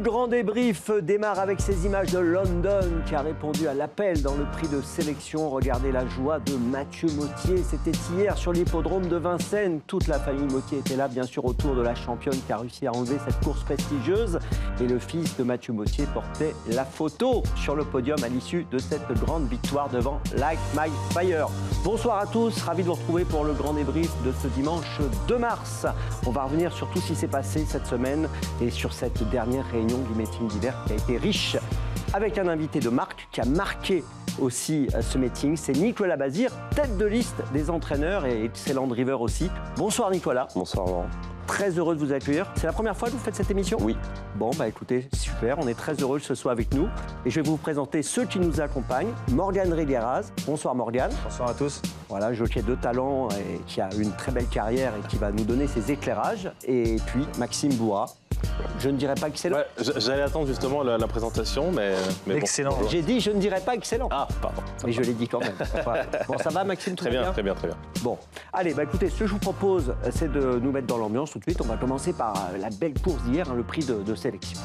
grand débrief démarre avec ces images de London qui a répondu à l'appel dans le prix de sélection. Regardez la joie de Mathieu Mottier. C'était hier sur l'hippodrome de Vincennes. Toute la famille Mottier était là, bien sûr, autour de la championne qui a réussi à enlever cette course prestigieuse. Et le fils de Mathieu Mottier portait la photo sur le podium à l'issue de cette grande victoire devant Light My Fire. Bonsoir à tous, ravi de vous retrouver pour le grand débrief de ce dimanche 2 mars. On va revenir sur tout ce qui s'est passé cette semaine et sur cette dernière réunion du meeting d'hiver qui a été riche avec un invité de marque qui a marqué aussi ce meeting. C'est Nicolas Bazir, tête de liste des entraîneurs et excellent driver aussi. Bonsoir Nicolas. Bonsoir Laurent. Très heureux de vous accueillir. C'est la première fois que vous faites cette émission ? Oui. Bon, bah écoutez, super, on est très heureux que ce soit avec nous. Et je vais vous présenter ceux qui nous accompagnent. Morgane Regueraz. Bonsoir Morgane. Bonsoir à tous. Voilà, jockey de talent et qui a une très belle carrière et qui va nous donner ses éclairages. Et puis Maxime Bourra. Je ne dirais pas excellent. Ouais, j'allais attendre justement la présentation, mais excellent. Bon. J'ai dit je ne dirais pas excellent. Ah, pardon. Mais je l'ai dit quand même. Enfin, bon, ça va Maxime, tout Très va bien, très bien, très bien. Bon, allez, bah écoutez, ce que je vous propose, c'est de nous mettre dans l'ambiance tout de suite. On va commencer par la belle course d'hier, le prix de sélection.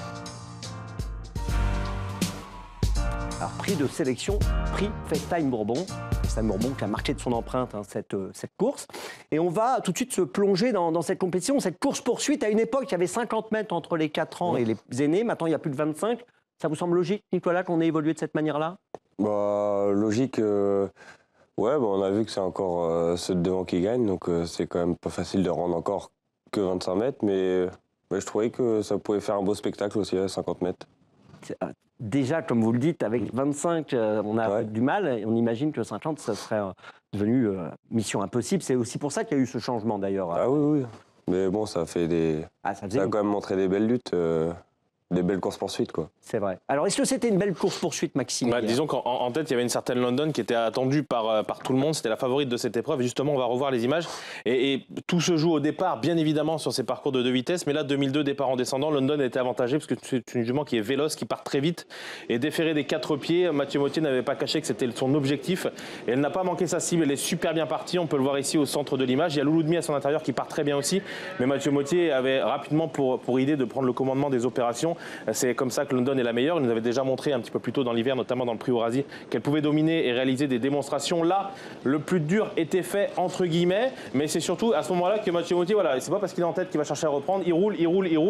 Alors, prix de sélection, prix FaceTime Bourbon. FaceTime Bourbon qui a marqué de son empreinte cette course. Et on va tout de suite se plonger dans cette compétition, cette course-poursuite. À une époque, il y avait 50 mètres entre les 4 ans et les aînés. Maintenant, il y a plus de 25. Ça vous semble logique, Nicolas, qu'on ait évolué de cette manière-là ? Bah, logique. Ouais, bah, on a vu que c'est encore ceux de devant qui gagnent. Donc, c'est quand même pas facile de rendre encore que 25 mètres. Mais je trouvais que ça pouvait faire un beau spectacle aussi à 50 mètres. Déjà, comme vous le dites, avec 25, on a du mal. Et on imagine que 50, ça serait devenu mission impossible. C'est aussi pour ça qu'il y a eu ce changement, d'ailleurs. Ah oui, oui. Mais bon, ça a fait ça a quand même montré des belles luttes, des belles courses-poursuites, quoi. C'est vrai. Alors, est-ce que c'était une belle course-poursuite, Maxime ? Disons qu'en tête, il y avait une certaine London qui était attendue par tout le monde. C'était la favorite de cette épreuve. Justement, on va revoir les images. Et tout se joue au départ, bien évidemment, sur ces parcours de 2 vitesses. Mais là, 2002, départ en descendant, London était avantagée parce que c'est une jument qui est véloce, qui part très vite et déférée des 4 pieds. Mathieu Mottier n'avait pas caché que c'était son objectif. Et elle n'a pas manqué sa cible. Elle est super bien partie. On peut le voir ici au centre de l'image. Il y a Loulou Demi à son intérieur qui part très bien aussi. Mais Mathieu Mottier avait rapidement pour idée de prendre le commandement des opérations. C'est comme ça que London est la meilleure. Il nous avait déjà montré un petit peu plus tôt dans l'hiver, notamment dans le prix Eurasie, qu'elle pouvait dominer et réaliser des démonstrations. Là, le plus dur était fait, entre guillemets, mais c'est surtout à ce moment-là que Mathieu Mottier, voilà, c'est pas parce qu'il est en tête qu'il va chercher à reprendre, il roule,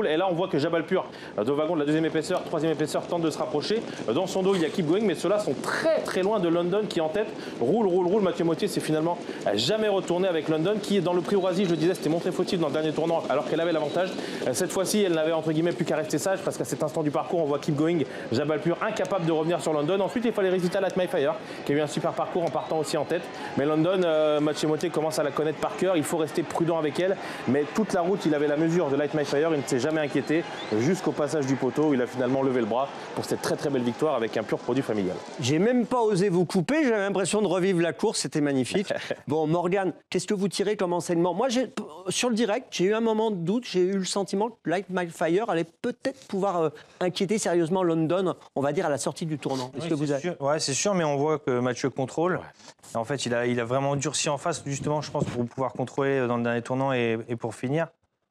et là on voit que Jabalpur, de wagon de la 2e épaisseur, 3e épaisseur, tente de se rapprocher. Dans son dos, il y a Keep Going, mais ceux-là sont très très loin de London qui en tête roule. Mathieu Mottier s'est finalement jamais retourné avec London, qui dans le prix Eurasie, je le disais, c'était montré fautif dans le dernier tournant, alors qu'elle avait l'avantage. Cette fois-ci, elle n'avait entre guillemets plus qu'à rester sage, parce qu'à cet instant du parcours, on voit Keep Going, Jabalpur incapable de revenir sur London. Ensuite, il fallait résister à Light My Fire, qui a eu un super parcours en partant aussi en tête. Mais London, Mathieu Mottier commence à la connaître par cœur. Il faut rester prudent avec elle. Mais toute la route, il avait la mesure de Light My Fire. Il ne s'est jamais inquiété jusqu'au passage du poteau où il a finalement levé le bras pour cette très très belle victoire avec un pur produit familial. J'ai même pas osé vous couper. J'avais l'impression de revivre la course. C'était magnifique. Bon, Morgane, qu'est-ce que vous tirez comme enseignement ? Moi, sur le direct, j'ai eu un moment de doute. J'ai eu le sentiment que Light My Fire allait peut-être pouvoir inquiéter sérieusement London, on va dire, à la sortie du tournant. Est-ce que vous avez... Ouais, c'est sûr, mais on voit que Mathieu contrôle. En fait, il a vraiment durci en face, justement, je pense, pour pouvoir contrôler dans le dernier tournant et pour finir.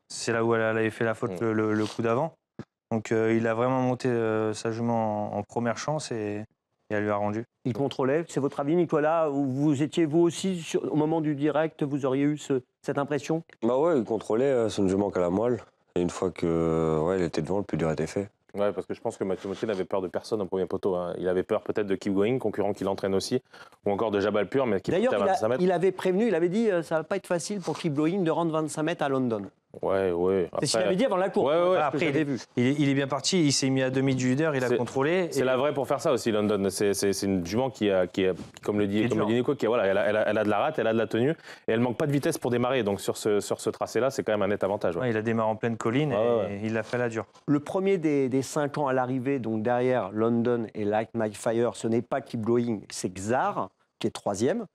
C'est là où elle avait fait la faute le coup d'avant. Donc, il a vraiment monté sa jument en première chance et elle lui a rendu. Il contrôlait. C'est votre avis, Nicolas ? Vous étiez, vous aussi, au moment du direct, vous auriez eu cette impression ? Bah ouais, il contrôlait, c'est une jument qu'à la moelle. Et une fois que elle était devant, le plus dur était fait. Ouais, parce que je pense que Mathieu Mottier n'avait peur de personne au premier poteau. Hein. Il avait peur peut-être de Keep Going, concurrent qui l'entraîne aussi, ou encore de Jabalpur, mais qui d'ailleurs, à 25 mètres. Il avait prévenu, il avait dit ça va pas être facile pour Keep Going de rendre 25 mètres à London. Ouais. C'est ce qu'il avait dit avant la course. Ouais. Après, il est bien parti, il s'est mis à demi du leader, il a contrôlé. C'est la vraie pour faire ça aussi, London. C'est une jument qui comme le dit Nico, elle a de la rate, elle a de la tenue, et elle manque pas de vitesse pour démarrer. Donc sur ce tracé-là, c'est quand même un net avantage. Ouais, il a démarré en pleine colline et il a fait la dure. Le premier des 5 ans à l'arrivée, donc derrière London et Light My Fire, ce n'est pas Keep Going, c'est Xar, qui est 3e.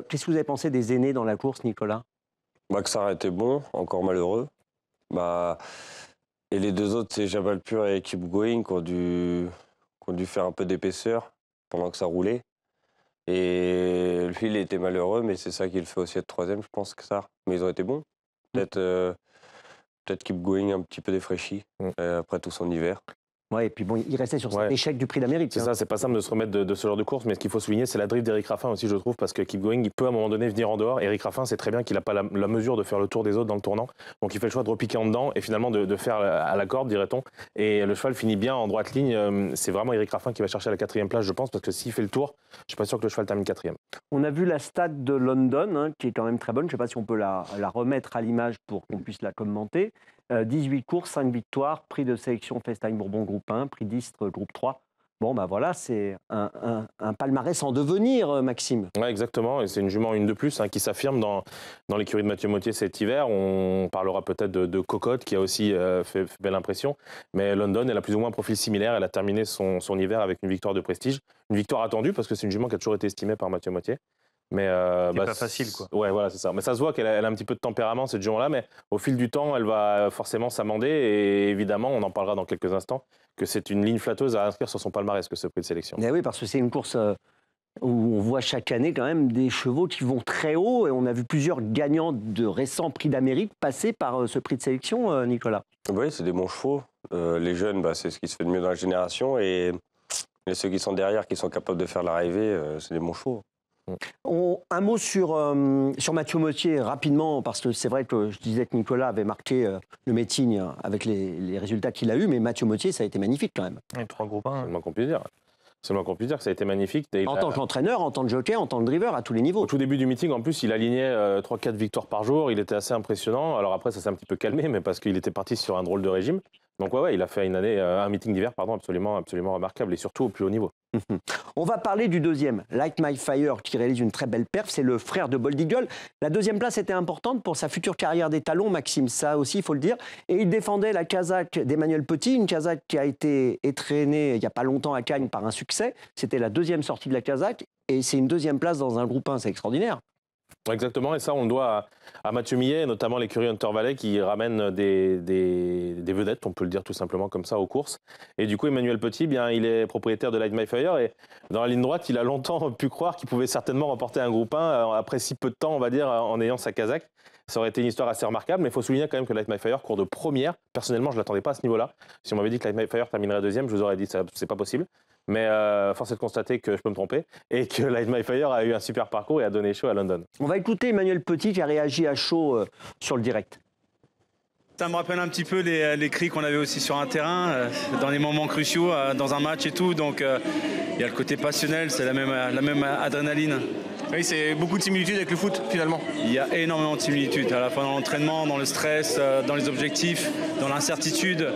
Qu'est-ce que vous avez pensé des aînés dans la course, Nicolas ? Bah, que ça a été bon, encore malheureux. Bah, et les deux autres, c'est Jabalpur et Keep Going qui ont dû faire un peu d'épaisseur pendant que ça roulait. Et lui, il était malheureux, mais c'est ça qui le fait aussi être 3e, je pense, que ça. Mais ils ont été bons. Peut-être Keep Going un petit peu défraîchi après tout son hiver. Ouais, et puis bon, il restait sur cet échec du Prix d'Amérique. C'est ça, c'est pas simple de se remettre de ce genre de course, mais ce qu'il faut souligner, c'est la drift d'Eric Raffin aussi, je trouve, parce que Keep Going, il peut à un moment donné venir en dehors. Eric Raffin, c'est très bien qu'il n'a pas la mesure de faire le tour des autres dans le tournant, donc il fait le choix de repiquer en dedans et finalement de faire à la corde, dirait-on. Et le cheval finit bien en droite ligne. C'est vraiment Eric Raffin qui va chercher la 4e place, je pense, parce que s'il fait le tour, je suis pas sûr que le cheval termine 4e. On a vu la stat de London, hein, qui est quand même très bonne. Je ne sais pas si on peut la remettre à l'image pour qu'on puisse la commenter. 18 courses, 5 victoires, prix de sélection FaceTime Bourbon groupe 1, prix d'Istres groupe 3. Bon, ben voilà, c'est un palmarès en devenir, Maxime. Oui, exactement. Et c'est une jument une de plus qui s'affirme dans l'écurie de Mathieu Mottier cet hiver. On parlera peut-être de Cocotte qui a aussi fait belle impression. Mais London, elle a plus ou moins un profil similaire. Elle a terminé son hiver avec une victoire de prestige. Une victoire attendue parce que c'est une jument qui a toujours été estimée par Mathieu Mottier. Mais c'est pas facile, quoi. Ouais, voilà, c'est ça. Mais ça se voit qu'elle a un petit peu de tempérament, cette jument-là. Mais au fil du temps, elle va forcément s'amender. Et évidemment, on en parlera dans quelques instants, que c'est une ligne flatteuse à inscrire sur son palmarès que ce prix de sélection. Et oui, parce que c'est une course où on voit chaque année quand même des chevaux qui vont très haut. Et on a vu plusieurs gagnants de récents prix d'Amérique passer par ce prix de sélection, Nicolas. Oui, c'est des bons chevaux. Les jeunes, c'est ce qui se fait de mieux dans la génération. Et ceux qui sont derrière, qui sont capables de faire l'arrivée, c'est des bons chevaux. Un mot sur Mathieu Mottier, rapidement, parce que c'est vrai que je disais que Nicolas avait marqué le meeting avec les résultats qu'il a eus, mais Mathieu Mottier, ça a été magnifique quand même. Et 3 groupes 1. C'est le moins qu'on puisse dire. C'est le moins qu'on puisse dire que ça a été magnifique. En tant qu'entraîneur, en tant que jockey, en tant que driver, à tous les niveaux. Au tout début du meeting, en plus, il alignait 3-4 victoires par jour. Il était assez impressionnant. Alors après, ça s'est un petit peu calmé, mais parce qu'il était parti sur un drôle de régime. Donc ouais, il a fait un meeting d'hiver, absolument remarquable et surtout au plus haut niveau. On va parler du deuxième, Light My Fire, qui réalise une très belle perf. C'est le frère de Bold Eagle. La deuxième place était importante pour sa future carrière d'étalon, Maxime, ça aussi, il faut le dire. Et il défendait la Kazakh d'Emmanuel Petit, une Kazakh qui a été étraînée il n'y a pas longtemps à Cagnes par un succès. C'était la deuxième sortie de la Kazakh et c'est une deuxième place dans un groupe 1, c'est extraordinaire. Exactement, et ça on le doit à Mathieu Millet, notamment l'écurie Hunter Valley qui ramène des vedettes, on peut le dire tout simplement comme ça, aux courses. Et du coup Emmanuel Petit, il est propriétaire de Light My Fire et dans la ligne droite, il a longtemps pu croire qu'il pouvait certainement remporter un groupe 1 après si peu de temps, on va dire, en ayant sa Kazakh. Ça aurait été une histoire assez remarquable, mais il faut souligner quand même que Light My Fire court de première. Personnellement, je ne l'attendais pas à ce niveau-là. Si on m'avait dit que Light My Fire terminerait deuxième, je vous aurais dit que c'est pas possible. Mais force est de constater que je peux me tromper et que Light My Fire a eu un super parcours et a donné chaud à London. On va écouter Emmanuel Petit qui a réagi à chaud sur le direct. Ça me rappelle un petit peu les cris qu'on avait aussi sur un terrain, dans les moments cruciaux, dans un match et tout. Donc il y a le côté passionnel, c'est la même adrénaline. Oui, c'est beaucoup de similitudes avec le foot finalement. Il y a énormément de similitudes, à la fois dans l'entraînement, dans le stress, dans les objectifs, dans l'incertitude.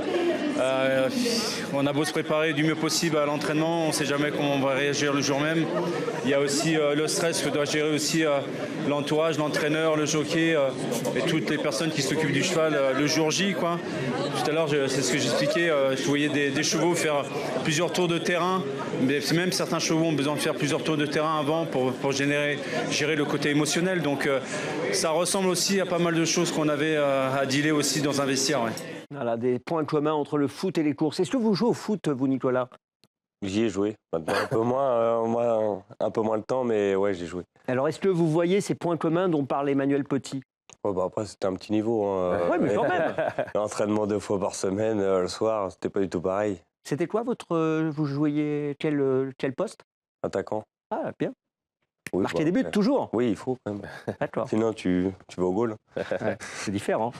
On a beau se préparer du mieux possible à l'entraînement, on ne sait jamais comment on va réagir le jour même. Il y a aussi le stress que doit gérer aussi l'entourage, l'entraîneur, le jockey et toutes les personnes qui s'occupent du cheval le jour J, quoi. Tout à l'heure, c'est ce que j'expliquais, je voyais des chevaux faire plusieurs tours de terrain, mais même certains chevaux ont besoin de faire plusieurs tours de terrain avant pour gérer le côté émotionnel. Donc ça ressemble aussi à pas mal de choses qu'on avait à dealer aussi dans un vestiaire. Ouais. Voilà, des points communs entre le foot et les courses. Est-ce que vous jouez au foot, vous, Nicolas? J'y ai joué. Maintenant, un peu moins de temps, mais ouais, j'ai joué. Alors, est-ce que vous voyez ces points communs dont parle Emmanuel Petit? Après, c'était un petit niveau. Oui, mais quand même. L'entraînement 2 fois par semaine, le soir, c'était pas du tout pareil. C'était quoi vous jouiez quel poste? Attaquant. Ah, bien. Oui, Marquer des buts, toujours. Oui, il faut quand même. D'accord. Sinon, tu vas au goal. Ouais, c'est différent.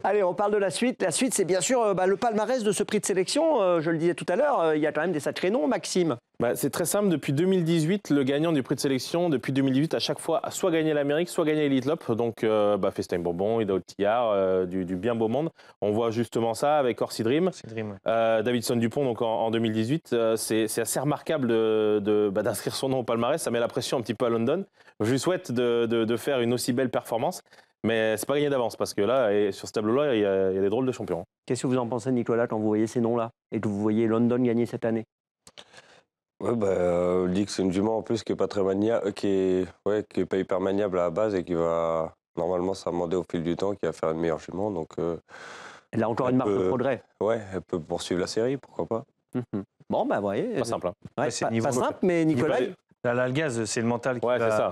Allez, on parle de la suite. La suite, c'est bien sûr le palmarès de ce prix de sélection. Je le disais tout à l'heure, il y a quand même des sacrés noms, Maxime. C'est très simple. Depuis 2018, le gagnant du prix de sélection, depuis 2018, à chaque fois, a soit gagné l'Amérique, soit gagné Elite Lop. Donc, FaceTime Bourbon, Ida Tillard, du bien beau monde. On voit justement ça avec Orsi Dream. Davidson Dupont, donc en 2018. C'est assez remarquable d'inscrire son nom au palmarès. Ça met la pression un petit peu à London. Je lui souhaite de faire une aussi belle performance. Mais c'est pas gagné d'avance parce que là, sur ce tableau-là, il y a des drôles de champions. Qu'est-ce que vous en pensez, Nicolas, quand vous voyez ces noms-là et que vous voyez London gagner cette année? Ouais, on dit que c'est une jument en plus qui est pas très qui est pas hyper maniable à la base et qui va normalement s'amender au fil du temps, qui va faire une meilleure jument. Donc, elle a encore une marge de progrès. Ouais, elle peut poursuivre la série, pourquoi pas. Bon, vous voyez. Pas simple. Ouais, pas simple, mais Nicolas. L'algaz, c'est le mental qui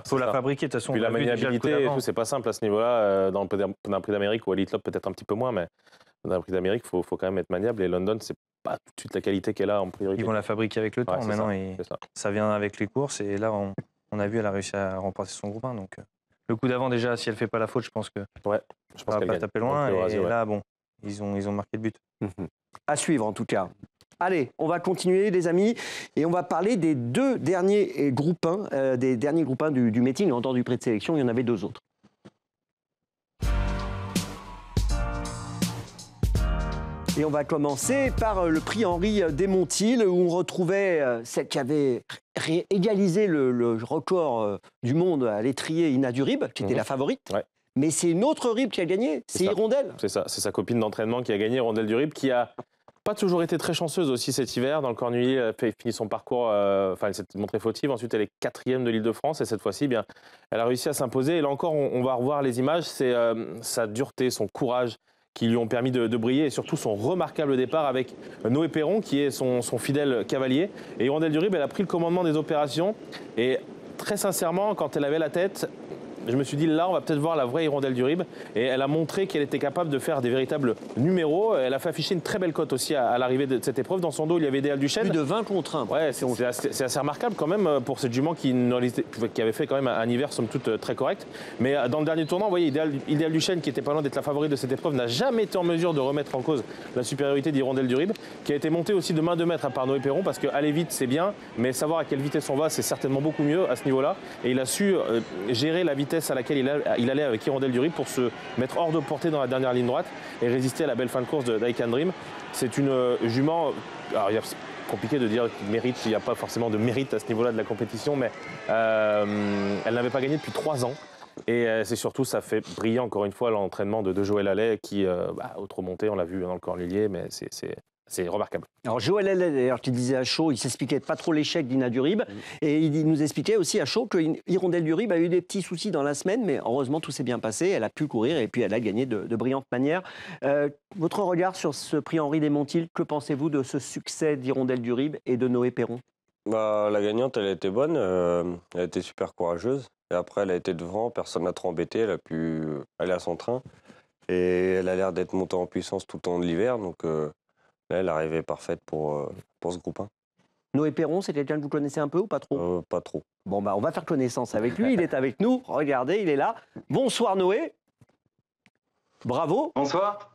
faut la fabriquer de toute façon. Puis la maniabilité et tout, c'est pas simple à ce niveau-là. Dans un prix d'Amérique ou à Elite Lop, peut-être un petit peu moins, mais Dans un prix d'Amérique, il faut quand même être maniable. Et London, c'est pas tout de suite la qualité qu'elle a en priorité. Ils vont la fabriquer avec le temps. c'est Maintenant, ça. vient avec les courses. Et là, on a vu, elle a réussi à remporter son groupe 1. Donc, le coup d'avant, déjà, si elle ne fait pas la faute, je pense que Ouais, je ça pense va qu'elle pas gagne. taper loin. Donc, Et Eurasier, ouais. là, bon, ils ont marqué le but. À suivre en tout cas. Allez, on va continuer les amis et on va parler des deux derniers groupes 1, du meeting. En dehors du prix de sélection, il y en avait deux autres. Et on va commencer par le prix Henri Desmontil où on retrouvait celle qui avait égalisé le record du monde à l'étrier, Ina Durib, qui était la favorite. Ouais. Mais c'est une autre Rib qui a gagné, c'est ça. Hirondelle. C'est ça, c'est sa copine d'entraînement qui a gagné, Hirondelle Durib, qui a pas toujours été très chanceuse aussi cet hiver. Dans le Cornulier, elle a fini son parcours, elle s'est montrée fautive. Ensuite, elle est 4e de l'Île-de-France et cette fois-ci, bien, elle a réussi à s'imposer. Et là encore, on va revoir les images. C'est sa dureté, son courage qui lui ont permis de briller et surtout son remarquable départ avec Noé Perron, qui est son fidèle cavalier. Et Hirondelle Durib, elle a pris le commandement des opérations et très sincèrement, quand elle avait la tête, je me suis dit, là, on va peut-être voir la vraie Hirondelle Durib. Et elle a montré qu'elle était capable de faire des véritables numéros. Elle a fait afficher une très belle cote aussi à l'arrivée de cette épreuve. Dans son dos, il y avait Déal Duchesne. Plus de 20 contre 1. Ouais, c'est assez remarquable quand même pour cette jument qui avait fait quand même un hiver, somme toute, très correct. Mais dans le dernier tournant, vous voyez, Déal Duchesne, qui était pas loin d'être la favorite de cette épreuve, n'a jamais été en mesure de remettre en cause la supériorité d'Hirondelle Durib, qui a été montée aussi de main de maître par Noé Perron, parce qu'aller vite, c'est bien, mais savoir à quelle vitesse on va, c'est certainement beaucoup mieux à ce niveau-là. Et il a su gérer la vitesse à laquelle il allait avec Hirondelle Durib pour se mettre hors de portée dans la dernière ligne droite et résister à la belle fin de course d'I Can Dream. C'est une jument, alors c'est compliqué de dire qu'il mérite, il n'y a pas forcément de mérite à ce niveau-là de la compétition, mais elle n'avait pas gagné depuis 3 ans. Et c'est surtout, ça fait briller encore une fois l'entraînement de Joël Allais qui, autre montée, on l'a vu dans le Cornulier, mais c'est remarquable. Alors Joël Allais, d'ailleurs, qui disait à chaud, il s'expliquait pas trop l'échec d'Ina Durib. Et il nous expliquait aussi à chaud que Hirondelle Durib a eu des petits soucis dans la semaine, mais heureusement tout s'est bien passé. Elle a pu courir et puis elle a gagné de brillante manière. Votre regard sur ce prix Henri Desmontil, que pensez-vous de ce succès d'Hirondelle Durib et de Noé Perron? La gagnante, elle a été bonne, elle a été super courageuse. Et après, elle a été devant, personne n'a trop embêté, elle a pu aller à son train. Et elle a l'air d'être montée en puissance tout le temps de l'hiver, donc là, elle est arrivée parfaite pour ce groupe 1. Noé Perron, c'est quelqu'un que vous connaissez un peu ou pas trop? Pas trop. Bon, on va faire connaissance avec lui, il est avec nous, regardez, il est là. Bonsoir Noé. Bravo. Bonsoir.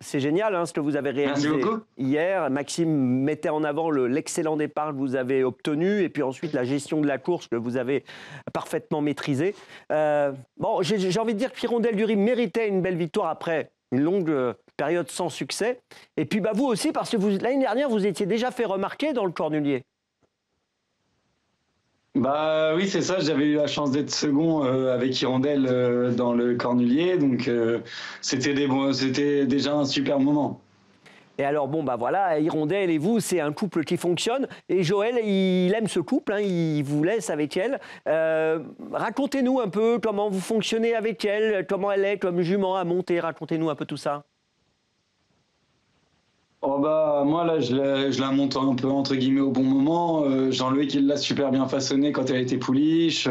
C'est génial ce que vous avez réalisé hier. Maxime mettait en avant l'excellent départ que vous avez obtenu et puis ensuite la gestion de la course que vous avez parfaitement maîtrisée. J'ai envie de dire que Hirondelle Durib méritait une belle victoire après une longue période sans succès. Et puis vous aussi, parce que l'année dernière, vous étiez déjà fait remarquer dans le Cornulier. Oui, c'est ça, j'avais eu la chance d'être second avec Hirondelle dans le Cornulier, donc c'était déjà un super moment. Et alors, voilà, Hirondelle et vous, c'est un couple qui fonctionne. Et Joël, il aime ce couple, il vous laisse avec elle. Racontez-nous un peu comment vous fonctionnez avec elle, comment elle est comme jument à monter. Racontez-nous un peu tout ça. Moi là je la monte un peu entre guillemets au bon moment. Jean-Louis il l'a super bien façonnée quand elle était pouliche,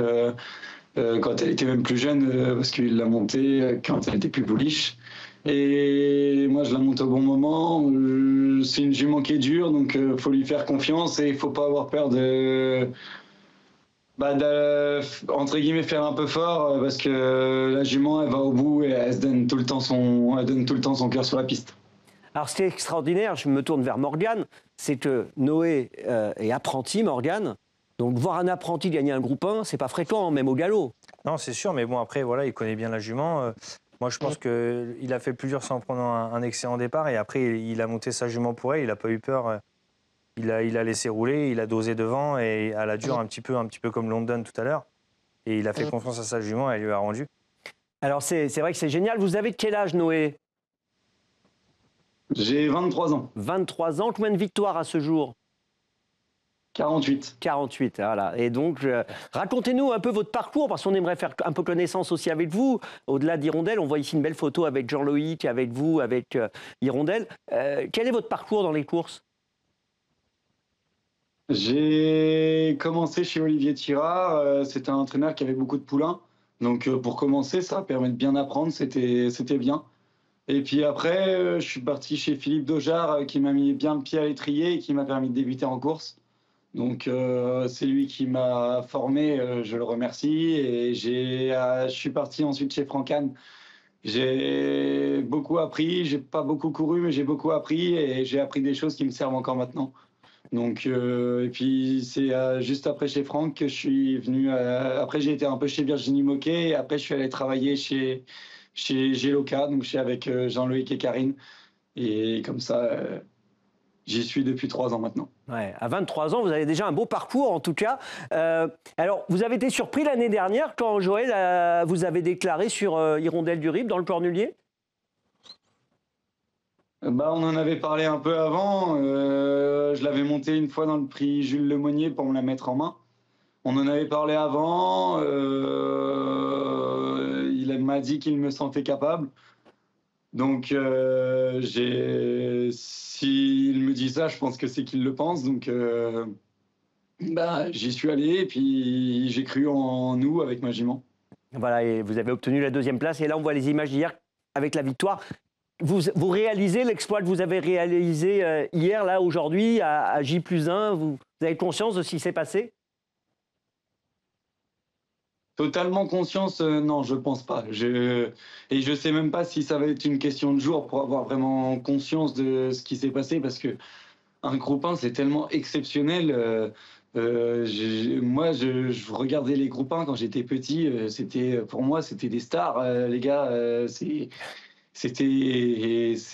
quand elle était même plus jeune parce qu'il l'a montée quand elle était plus pouliche. Et moi je la monte au bon moment. C'est une jument qui est dure, donc faut lui faire confiance et il faut pas avoir peur de entre guillemets faire un peu fort parce que la jument elle va au bout et elle donne tout le temps son cœur sur la piste. Alors, ce qui est extraordinaire, je me tourne vers Morgane, c'est que Noé est apprenti, Morgane. Donc, voir un apprenti gagner un groupe 1, c'est pas fréquent, même au galop. Non, c'est sûr, mais bon, après, voilà, il connaît bien la jument. Moi, je pense qu'il a fait plus dur en prenant un excellent départ. Et après, il a monté sa jument pour elle, il n'a pas eu peur. Il a laissé rouler, il a dosé devant et à la dure, un petit peu comme London tout à l'heure. Et il a fait confiance à sa jument et elle lui a rendu. Alors, c'est vrai que c'est génial. Vous avez quel âge, Noé? J'ai 23 ans. 23 ans, combien de victoires à ce jour? 48. 48, voilà. Et donc, racontez-nous un peu votre parcours, parce qu'on aimerait faire un peu connaissance aussi avec vous. Au-delà d'Hirondelle, on voit ici une belle photo avec Jean-Loïc, avec vous, avec Hirondelle. Quel est votre parcours dans les courses? J'ai commencé chez Olivier Tirard. C'était un entraîneur qui avait beaucoup de poulains. Donc, pour commencer, ça permet de bien apprendre. C'était bien. Et puis après, je suis parti chez Philippe Daujar, qui m'a mis bien le pied à l'étrier et qui m'a permis de débuter en course. Donc c'est lui qui m'a formé, je le remercie. Et je suis parti ensuite chez Francan. J'ai beaucoup appris, j'ai pas beaucoup couru, mais j'ai beaucoup appris et j'ai appris des choses qui me servent encore maintenant. Donc, et puis c'est juste après chez Franck que je suis venu. Après, j'ai été un peu chez Virginie Moquet et après, je suis allé travailler chez Geloca, donc avec Jean-Loïc et Karine. Et comme ça, j'y suis depuis 3 ans maintenant. Ouais, à 23 ans, vous avez déjà un beau parcours en tout cas. Alors, vous avez été surpris l'année dernière quand Joël vous avez déclaré sur Hirondelle du Rib dans le Cornulier? On en avait parlé un peu avant. Je l'avais monté une fois dans le prix Jules Lemonnier pour me la mettre en main. On en avait parlé avant. Il m'a dit qu'il me sentait capable. Donc, s'il me dit ça, je pense que c'est qu'il le pense. Donc, j'y suis allé et puis j'ai cru en nous avec ma jument. Voilà, et vous avez obtenu la 2e place. Et là, on voit les images d'hier avec la victoire. Vous réalisez l'exploit que vous avez réalisé hier, là, aujourd'hui, à J+1. Vous avez conscience de ce qui s'est passé? Totalement conscience, non, je pense pas. Et je sais même pas si ça va être une question de jour pour avoir vraiment conscience de ce qui s'est passé, parce que un groupe 1, c'est tellement exceptionnel. Moi, je regardais les groupes 1 quand j'étais petit. Pour moi, c'était des stars, les gars. C'est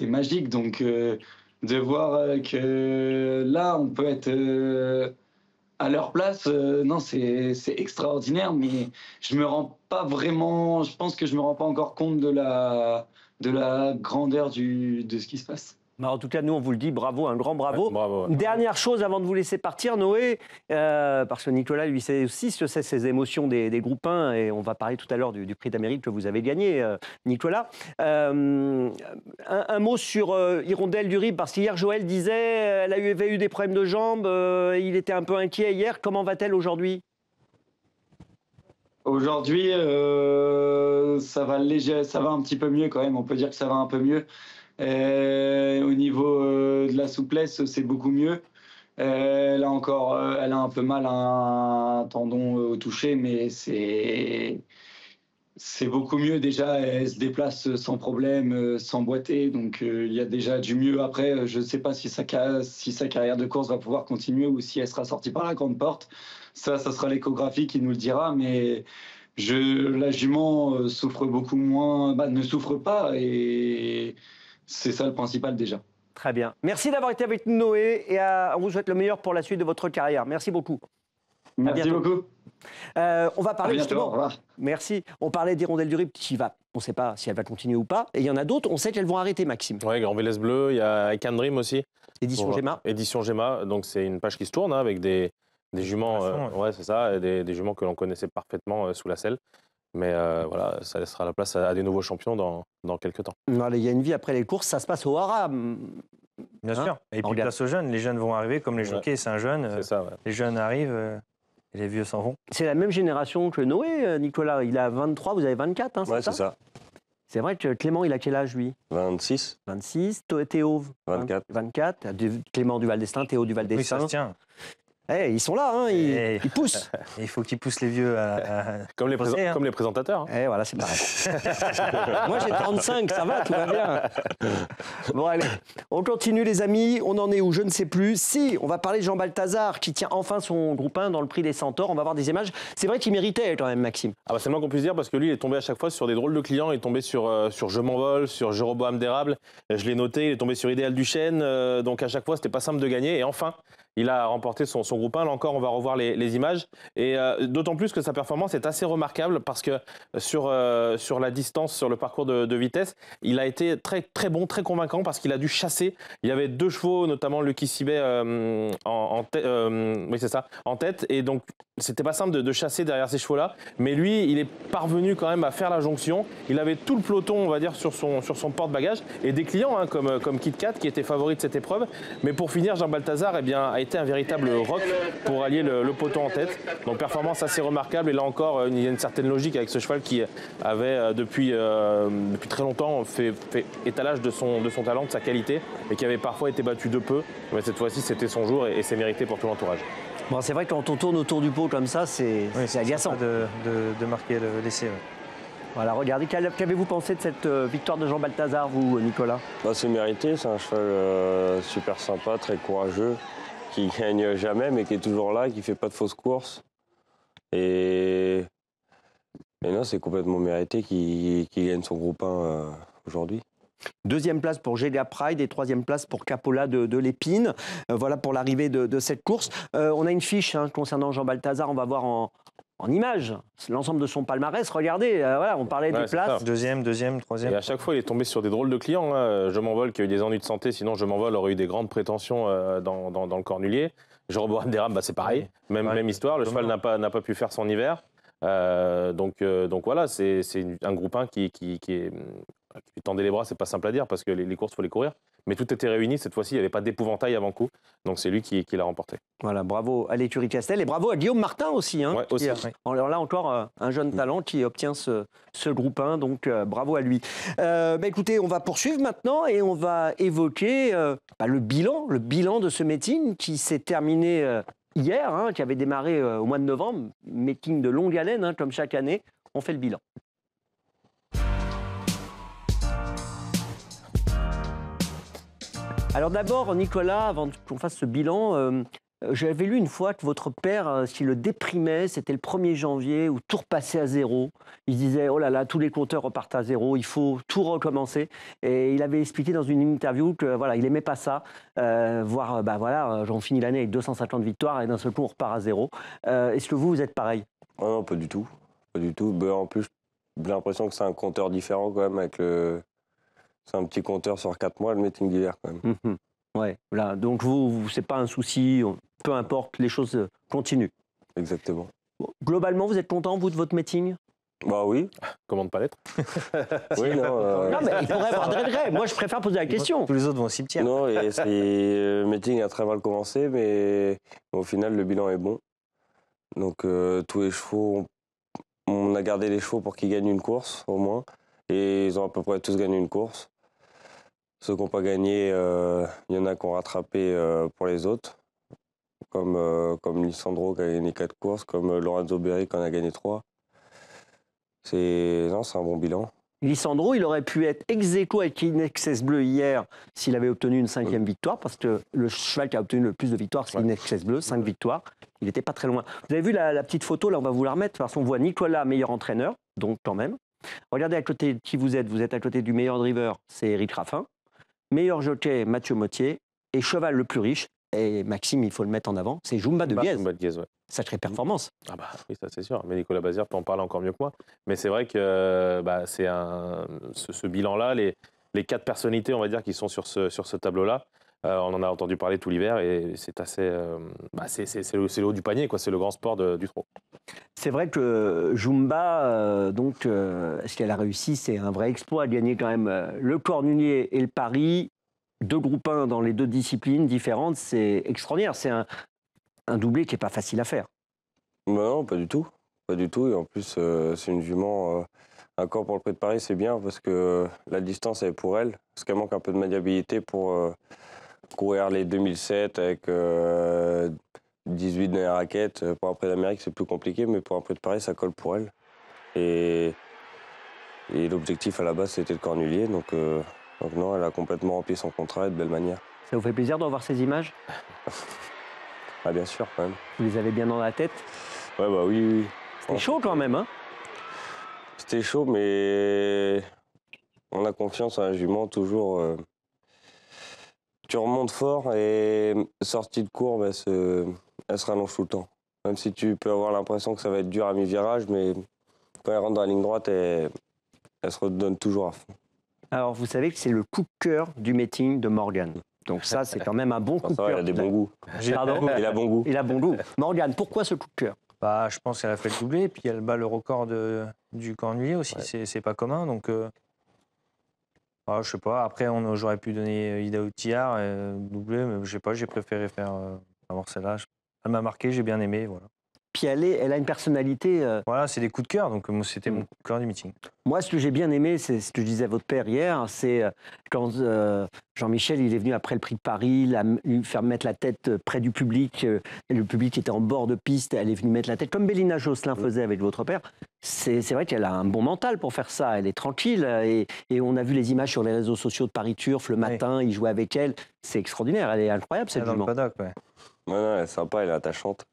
magique. Donc, de voir que là, on peut être à leur place, non, c'est extraordinaire, mais je pense que je me rends pas encore compte de la grandeur de ce qui se passe. En tout cas, nous, on vous le dit, bravo, un grand bravo. Ouais, bravo, ouais. Une dernière chose avant de vous laisser partir, Noé, parce que Nicolas, lui, sait aussi ce que c'est ces émotions des groupes 1, et on va parler tout à l'heure du prix d'Amérique que vous avez gagné, Nicolas. Un mot sur Hirondelle du Rib, parce qu'hier, Joël disait elle avait eu des problèmes de jambes, il était un peu inquiet hier. Comment va-t-elle aujourd'hui? Aujourd'hui, ça va un petit peu mieux quand même. On peut dire que ça va un peu mieux. Au niveau de la souplesse, c'est beaucoup mieux. Elle a un peu mal à un tendon au toucher, mais c'est beaucoup mieux déjà. Elle se déplace sans problème, sans boiter, donc il y a déjà du mieux. Après, je ne sais pas si sa carrière de course va pouvoir continuer ou si elle sera sortie par la grande porte. Ça sera l'échographie qui nous le dira, mais la jument souffre beaucoup moins, ne souffre pas, et c'est ça le principal déjà. Très bien. Merci d'avoir été avec nous, Noé, et on vous souhaite le meilleur pour la suite de votre carrière. Merci beaucoup. Merci beaucoup. On va parler justement. Au revoir. Merci. On parlait d'Hirondelle du Rib qui va. On ne sait pas si elle va continuer ou pas. Et il y en a d'autres, on sait qu'elles vont arrêter, Maxime. Oui, Grand Vélez Bleu, il y a I Can Dream aussi. Édition Gemma. Édition Gemma, donc c'est une page qui se tourne avec des juments, ouais, c'est ça, des juments que l'on connaissait parfaitement sous la selle. Mais voilà, ça laissera la place à des nouveaux champions dans quelques temps. Il y a une vie après les courses, ça se passe au Hara. Bien sûr. Et puis place aux jeunes. Les jeunes vont arriver, comme les jockeys, c'est un jeune. C'est ça, ouais. Les jeunes arrivent et les vieux s'en vont. C'est la même génération que Noé, Nicolas. Il a 23, vous avez 24, hein, c'est ça? Ouais, c'est ça. C'est vrai que Clément, il a quel âge, lui? 26. 26. Théo? 24. 24. Clément Duval-Destin, Théo Duval-Destin. Oui, ça se tient. Ils sont là, hein, ils poussent. Il faut qu'ils poussent les vieux à comme les présentateurs. Hein. Voilà, c'est pareil. Moi, j'ai 35, ça va, tout va bien. Bon, allez, on continue, les amis. On en est où? Je ne sais plus. Si, on va parler de Jean Balthazar, qui tient enfin son groupe 1 dans le prix des Centaures. On va voir des images. C'est vrai qu'il méritait quand même, Maxime. C'est le moins qu'on puisse dire, parce que lui, il est tombé à chaque fois sur des drôles de clients. Il est tombé sur Je m'envole, sur Jéroboam d'Érable. Je l'ai noté, il est tombé sur Idéal du Chêne. Donc à chaque fois, c'était pas simple de gagner. Et enfin, il a remporté son groupe 1. Là encore, on va revoir les images. Et d'autant plus que sa performance est assez remarquable parce que sur la distance, sur le parcours de vitesse, il a été très, très bon, très convaincant parce qu'il a dû chasser. Il y avait 2 chevaux, notamment Lucky Sibet en tête. Et donc, c'était pas simple de chasser derrière ces chevaux-là. Mais lui, il est parvenu quand même à faire la jonction. Il avait tout le peloton, on va dire, sur son porte-bagages. Et des clients comme Kit Kat qui était favori de cette épreuve. Mais pour finir, Jean Balthazar a été un véritable rock pour allier le poteau en tête. Donc performance assez remarquable. Et là encore, il y a une certaine logique avec ce cheval qui avait depuis très longtemps fait étalage de son talent, de sa qualité, et qui avait parfois été battu de peu. Mais cette fois-ci, c'était son jour et c'est mérité pour tout l'entourage. Bon, c'est vrai que quand on tourne autour du pot comme ça, c'est agaçant. De marquer l'essai. Ouais. Voilà, regardez, qu'avez-vous pensé de cette victoire de Jean Balthazar, vous, Nicolas? C'est mérité, c'est un cheval super sympa, très courageux, qui gagne jamais, mais qui est toujours là, qui fait pas de fausses courses. Et non, c'est complètement mérité qu'il gagne son groupe 1 aujourd'hui. Deuxième place pour Gélia Pride et troisième place pour Capola de l'Épine. Voilà pour l'arrivée de cette course. On a une fiche concernant Jean Balthazar. On va voir en images l'ensemble de son palmarès. Regardez, voilà, on parlait des places. Deuxième, troisième. Et à chaque fois, il est tombé sur des drôles de clients. Je m'envole qui a eu des ennuis de santé. Sinon, Je m'envole aurait eu des grandes prétentions dans le Cornulier. Jeroboam d'Érable, c'est pareil. Même histoire. Le cheval n'a pas pu faire son hiver. Donc voilà, c'est un groupe 1 qui tendait les bras, c'est pas simple à dire parce que les courses, il faut les courir. Mais tout était réuni. Cette fois-ci, il n'y avait pas d'épouvantail avant coup. Donc c'est lui qui l'a remporté. Voilà, bravo à l'écurie Castel et bravo à Guillaume Martin aussi. Ouais, aussi. Alors là encore, un jeune talent qui obtient ce groupe 1. Donc bravo à lui. Écoutez, on va poursuivre maintenant et on va évoquer le bilan de ce meeting qui s'est terminé hier, qui avait démarré au mois de novembre. Meeting de longue haleine, comme chaque année. On fait le bilan. Alors d'abord, Nicolas, avant qu'on fasse ce bilan, j'avais lu une fois que votre père, ce qui le déprimait, c'était le 1er janvier où tout repassait à zéro. Il disait, oh là là, tous les compteurs repartent à zéro, il faut tout recommencer. Et il avait expliqué dans une interview que voilà, il n'aimait pas ça, on finit l'année avec 250 victoires et d'un seul coup on repart à zéro. Est-ce que vous êtes pareil? Non, pas du tout. Pas du tout. En plus, j'ai l'impression que c'est un compteur différent quand même avec le... C'est un petit compteur sur 4 mois, le meeting d'hiver, quand même. Ouais, voilà. Donc, vous c'est pas un souci, peu importe, les choses continuent. Exactement. Bon, globalement, vous êtes content, vous, de votre meeting? Bah oui. Comment ne pas l'être? Oui, non. Non, mais il pourrait y avoir des regrets. Moi, je préfère poser la question. Tous les autres vont au cimetière. Non, le meeting a très mal commencé, mais au final, le bilan est bon. Donc, tous les chevaux, on a gardé les chevaux pour qu'ils gagnent une course, au moins. Et ils ont à peu près tous gagné une course. Ceux qui n'ont pas gagné, il y en a qui ont rattrapé pour les autres, comme Lisandro qui a gagné 4 courses, comme Lorenzo Berry qui en a gagné 3. C'est un bon bilan. Lisandro, il aurait pu être ex-aequo avec Inexcess Bleu hier s'il avait obtenu une 5e victoire, parce que le cheval qui a obtenu le plus de victoires, c'est Inexcess Bleu, 5 victoires. Il n'était pas très loin. Vous avez vu la petite photo, là on va vous la remettre, parce qu'on voit Nicolas, meilleur entraîneur, donc quand même. Regardez à côté de qui vous êtes à côté du meilleur driver, c'est Eric Raffin. Meilleur jockey, Mathieu Mottier. Et cheval le plus riche, et Maxime, il faut le mettre en avant, c'est Jumba de Guez. Jumba de Guez, ouais. Sacrée performance. Ah bah oui, ça c'est sûr. Mais Nicolas Bazir peut en parler encore mieux que moi. Mais c'est vrai que c'est ce bilan-là, les 4 personnalités, on va dire, qui sont sur ce tableau-là, on en a entendu parler tout l'hiver et c'est assez, c'est le haut du panier, quoi. C'est le grand sport du trot. C'est vrai que Jumba, ce qu'elle a réussi, c'est un vrai exploit. Gagner quand même le Cornulier et le Paris, 2 groupes 1 dans les 2 disciplines différentes, c'est extraordinaire. C'est un doublé qui n'est pas facile à faire. Non, pas du tout. Pas du tout. Et en plus, c'est une jument. Encore pour le Prix de Paris, c'est bien parce que la distance elle est pour elle. Parce qu'elle manque un peu de maniabilité pour courir les 2007 avec 18 dans les raquettes. Pour un Prix d'Amérique, c'est plus compliqué, mais pour un Prix de Paris, ça colle pour elle. Et l'objectif à la base, c'était le Cornulier. Donc non, elle a complètement rempli son contrat et de belle manière. Ça vous fait plaisir de revoir ces images? Ah bien sûr, quand même. Vous les avez bien dans la tête? Ouais, bah oui. C'était chaud quand même, hein? C'était chaud, mais on a confiance en la jument, toujours. Tu remontes fort et sortie de courbe, elle se rallonge tout le temps. Même si tu peux avoir l'impression que ça va être dur à mi-virage, mais quand elle rentre dans la ligne droite, elle se redonne toujours à fond. Alors, vous savez que c'est le coup de cœur du meeting de Morgan. Donc ça, c'est quand même un bon coup de cœur. Il a des bons goûts. Pardon ? Il a bon goût. Il a bon goût. Morgan, pourquoi ce coup de cœur ? Je pense qu'elle a fait le doublé, et puis elle bat le record du Cornulier aussi, ouais. C'est pas commun, donc je sais pas. Après, j'aurais pu donner Ida Outillard, doublé, mais je sais pas, j'ai préféré faire Vraiment, celle-là, elle m'a marqué, j'ai bien aimé. Voilà, Puis elle a une personnalité. voilà, c'est des coups de cœur, donc moi, c'était mon coup de cœur du meeting. Moi, ce que j'ai bien aimé, c'est ce que je disais à votre père hier, c'est quand Jean-Michel il est venu après le prix de Paris, lui faire mettre la tête près du public. Et le public était en bord de piste, elle est venue mettre la tête, comme Bélina Josselin faisait avec votre père. C'est vrai qu'elle a un bon mental pour faire ça, elle est tranquille. Et on a vu les images sur les réseaux sociaux de Paris Turf le matin, il jouait avec elle. C'est extraordinaire, elle est incroyable cette Dans le jument. paddock, ouais. Ouais, non, elle est sympa, elle est attachante.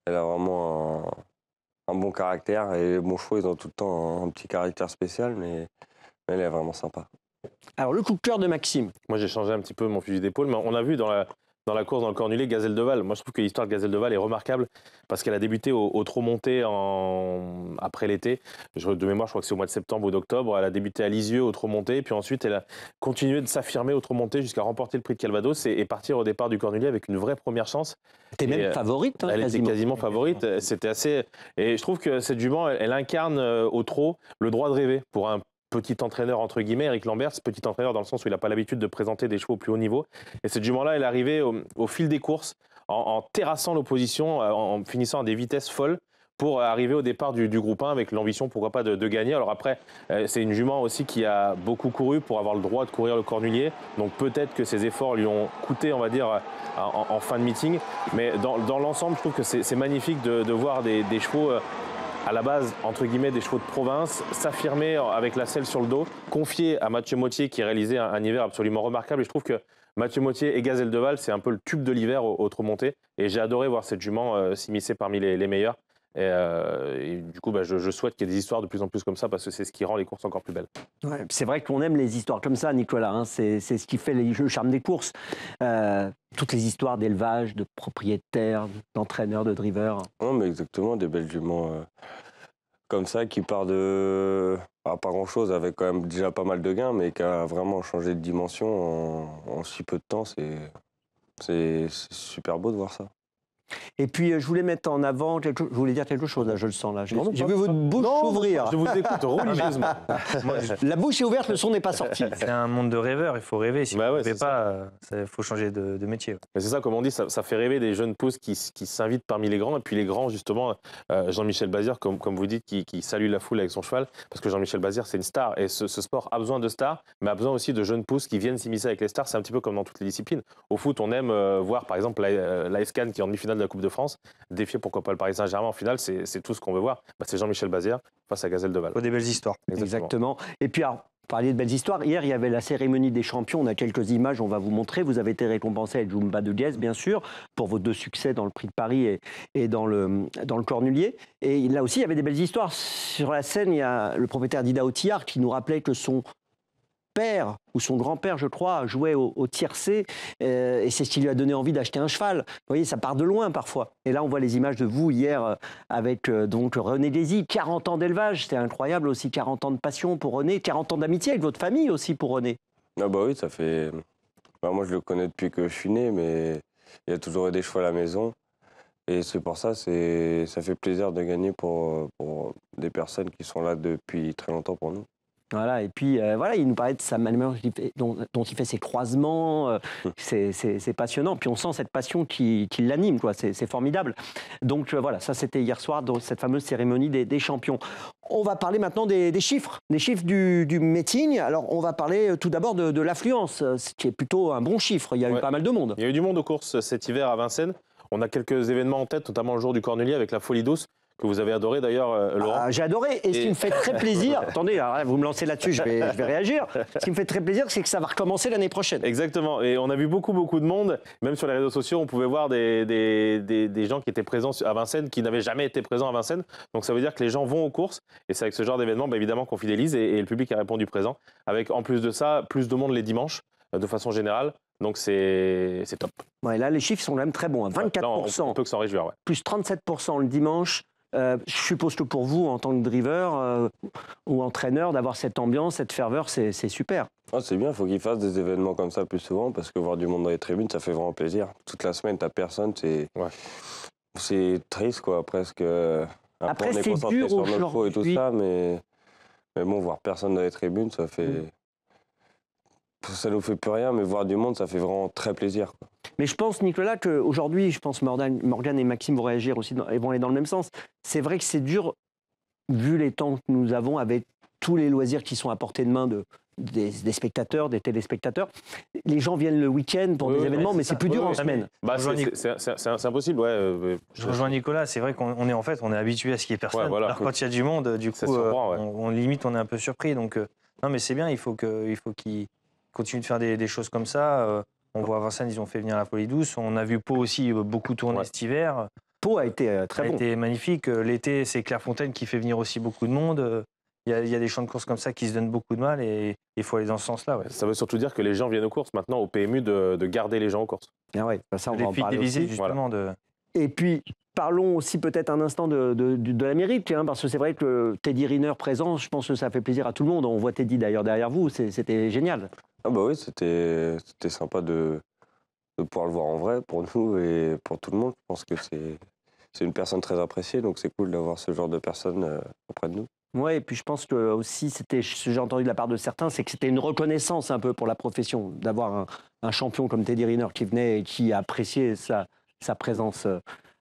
Elle a vraiment un bon caractère. Et les bons chevaux, ils ont tout le temps un petit caractère spécial, mais elle est vraiment sympa. Alors le coup de cœur de Maxime. Moi, j'ai changé un petit peu mon fusil d'épaule, mais on a vu dans la course, dans le Cornulier, Gazelle de Val. Moi, je trouve que l'histoire de Gazelle de Val est remarquable parce qu'elle a débuté au trot monté après l'été. De mémoire, je crois que c'est au mois de septembre ou d'octobre. Elle a débuté à Lisieux au trot monté, puis ensuite, elle a continué de s'affirmer au trot monté jusqu'à remporter le prix de Calvados et partir au départ du Cornulier avec une vraie première chance. T'es même favorite, hein, Elle était quasiment favorite. C'était assez. Et je trouve que cette jument, elle incarne au trot le droit de rêver pour un petit entraîneur, entre guillemets, Eric Lambert, petit entraîneur dans le sens où il n'a pas l'habitude de présenter des chevaux au plus haut niveau. Et cette jument-là, elle est arrivée au fil des courses, en terrassant l'opposition, en finissant à des vitesses folles, pour arriver au départ du groupe 1 avec l'ambition, pourquoi pas, de gagner. Alors après, c'est une jument aussi qui a beaucoup couru pour avoir le droit de courir le Cornulier. Donc peut-être que ses efforts lui ont coûté, on va dire, en fin de meeting. Mais dans l'ensemble, je trouve que c'est magnifique de voir des chevaux... à la base, entre guillemets, des chevaux de province, s'affirmer avec la selle sur le dos, confier à Mathieu Mottier qui réalisait un hiver absolument remarquable. Et je trouve que Mathieu Mottier et Gazelle de Val, c'est un peu le tube de l'hiver au trot monté. Et j'ai adoré voir cette jument s'immiscer parmi les meilleurs. Et du coup, je souhaite qu'il y ait des histoires de plus en plus comme ça parce que c'est ce qui rend les courses encore plus belles. Ouais, c'est vrai qu'on aime les histoires comme ça, Nicolas. Hein, c'est ce qui fait le charme des courses. Toutes les histoires d'élevage, de propriétaires, d'entraîneurs, de drivers. Non, mais exactement, des belles juments comme ça qui part de pas grand-chose, avec quand même déjà pas mal de gains, mais qui a vraiment changé de dimension en si peu de temps. C'est super beau de voir ça. Et puis, je voulais mettre en avant, je voulais dire quelque chose, là, je le sens, là. J'ai Non, vu votre bouche s'ouvrir. Je vous écoute religieusement. La bouche est ouverte, le son n'est pas sorti. C'est un monde de rêveurs, il faut rêver. Si Bah vous ouais, ne rêvez c'est pas, il faut changer de métier. Mais c'est ça, comme on dit, ça fait rêver des jeunes pousses qui s'invitent parmi les grands. Et puis les grands, justement, Jean-Michel Bazir, comme vous dites, qui salue la foule avec son cheval. Parce que Jean-Michel Bazir, c'est une star. Et ce sport a besoin de stars, mais a besoin aussi de jeunes pousses qui viennent s'immiscer avec les stars. C'est un petit peu comme dans toutes les disciplines. Au foot, on aime voir, par exemple, l'AS Cannes qui est en demi-finale de la Coupe de France. Défier pourquoi pas le Paris Saint-Germain en finale, c'est tout ce qu'on veut voir. C'est Jean-Michel Bazir face à Gazelle de Val. Il faut des belles histoires. Exactement. Et puis, alors, parler de belles histoires. Hier, il y avait la cérémonie des champions. On a quelques images, on va vous montrer. Vous avez été récompensé avec Jumba de Liesse, bien sûr, pour vos 2 succès dans le Prix de Paris et dans le Cornulier. Et là aussi, il y avait des belles histoires. Sur la scène, il y a le propriétaire d'Ida Otillard qui nous rappelait que son père ou son grand-père, je crois, jouait au tiercé et c'est ce qui lui a donné envie d'acheter un cheval. Vous voyez, ça part de loin parfois. Et là, on voit les images de vous hier avec donc René Désy, 40 ans d'élevage, c'était incroyable aussi, 40 ans de passion pour René, 40 ans d'amitié avec votre famille aussi pour René. Ah bah oui, ça fait... moi, je le connais depuis que je suis né, mais il y a toujours eu des chevaux à la maison. Et c'est pour ça, ça fait plaisir de gagner pour des personnes qui sont là depuis très longtemps pour nous. Voilà, et puis voilà, il nous parlait de sa manière dont il fait ses croisements, c'est passionnant. Puis on sent cette passion qui l'anime, quoi. C'est formidable. Donc voilà, ça c'était hier soir dans cette fameuse cérémonie des champions. On va parler maintenant des chiffres du meeting. Alors on va parler tout d'abord de l'affluence, ce qui est plutôt un bon chiffre. Il y a eu pas mal de monde. Il y a eu du monde aux courses cet hiver à Vincennes. On a quelques événements en tête, notamment le jour du Cornulier avec la Folie Douce, que vous avez adoré d'ailleurs, Laurent. Ah, j'ai adoré, et ce qui me fait très plaisir, attendez, alors là, vous me lancez là-dessus, je vais réagir. Ce qui me fait très plaisir, c'est que ça va recommencer l'année prochaine. Exactement, et on a vu beaucoup de monde, même sur les réseaux sociaux, on pouvait voir des gens qui étaient présents à Vincennes, qui n'avaient jamais été présents à Vincennes. Donc ça veut dire que les gens vont aux courses, et c'est avec ce genre d'événement, évidemment, qu'on fidélise, et le public a répondu présent, avec en plus de ça, plus de monde les dimanches, de façon générale. Donc c'est top. Ouais, là, les chiffres sont quand même très bons, 24%. Là, on peut que s'en réjouir. Ouais. Plus 37% le dimanche. Je suppose que pour vous, en tant que driver ou entraîneur, d'avoir cette ambiance, cette ferveur, c'est super. Ah, c'est bien, il faut qu'ils fassent des événements comme ça plus souvent, parce que voir du monde dans les tribunes, ça fait vraiment plaisir. Toute la semaine, t'as personne, c'est triste, quoi, presque. Après on est c'est concentré dur sur notre chevaux et tout aujourd'hui. ça, mais bon, voir personne dans les tribunes, ça nous fait plus rien, mais voir du monde, ça fait vraiment très plaisir, quoi. Mais je pense, Nicolas, qu'aujourd'hui, je pense Morgane et Maxime vont réagir aussi, et vont aller dans le même sens. C'est vrai que c'est dur, vu les temps que nous avons, avec tous les loisirs qui sont à portée de main des spectateurs, des téléspectateurs. Les gens viennent le week-end pour des événements, mais c'est plus dur en semaine. Bah, c'est impossible, ouais. Je rejoins Nicolas, c'est vrai qu'on est habitué à ce qu'il y ait personne. Ouais, voilà. Alors quand il y a du monde, du coup, surprend, ouais. on est un peu surpris. Donc non, mais c'est bien, il faut qu'ils continuent de faire des choses comme ça. On voit à Vincennes, ils ont fait venir la Folie Douce. On a vu Pau aussi beaucoup tourner cet hiver. Pau a été très bon. Ça a été magnifique. L'été, c'est Clairefontaine qui fait venir aussi beaucoup de monde. Il y a des champs de course comme ça qui se donnent beaucoup de mal et il faut aller dans ce sens-là. Ouais. Ça veut surtout dire que les gens viennent aux courses maintenant, au PMU, de garder les gens aux courses. Ah ouais, ça, on va en parler fidéliser, aussi. justement. Voilà. Et puis, parlons aussi peut-être un instant de la mérite, parce que c'est vrai que Teddy Riner présent, je pense que ça fait plaisir à tout le monde. On voit Teddy d'ailleurs derrière vous, c'était génial. Ah bah oui, c'était sympa de pouvoir le voir en vrai pour nous et pour tout le monde. Je pense que c'est une personne très appréciée, donc c'est cool d'avoir ce genre de personne auprès de nous. Ouais, et puis je pense que aussi, ce que j'ai entendu de la part de certains, c'est que c'était une reconnaissance un peu pour la profession, d'avoir un champion comme Teddy Riner qui venait et qui appréciait sa présence.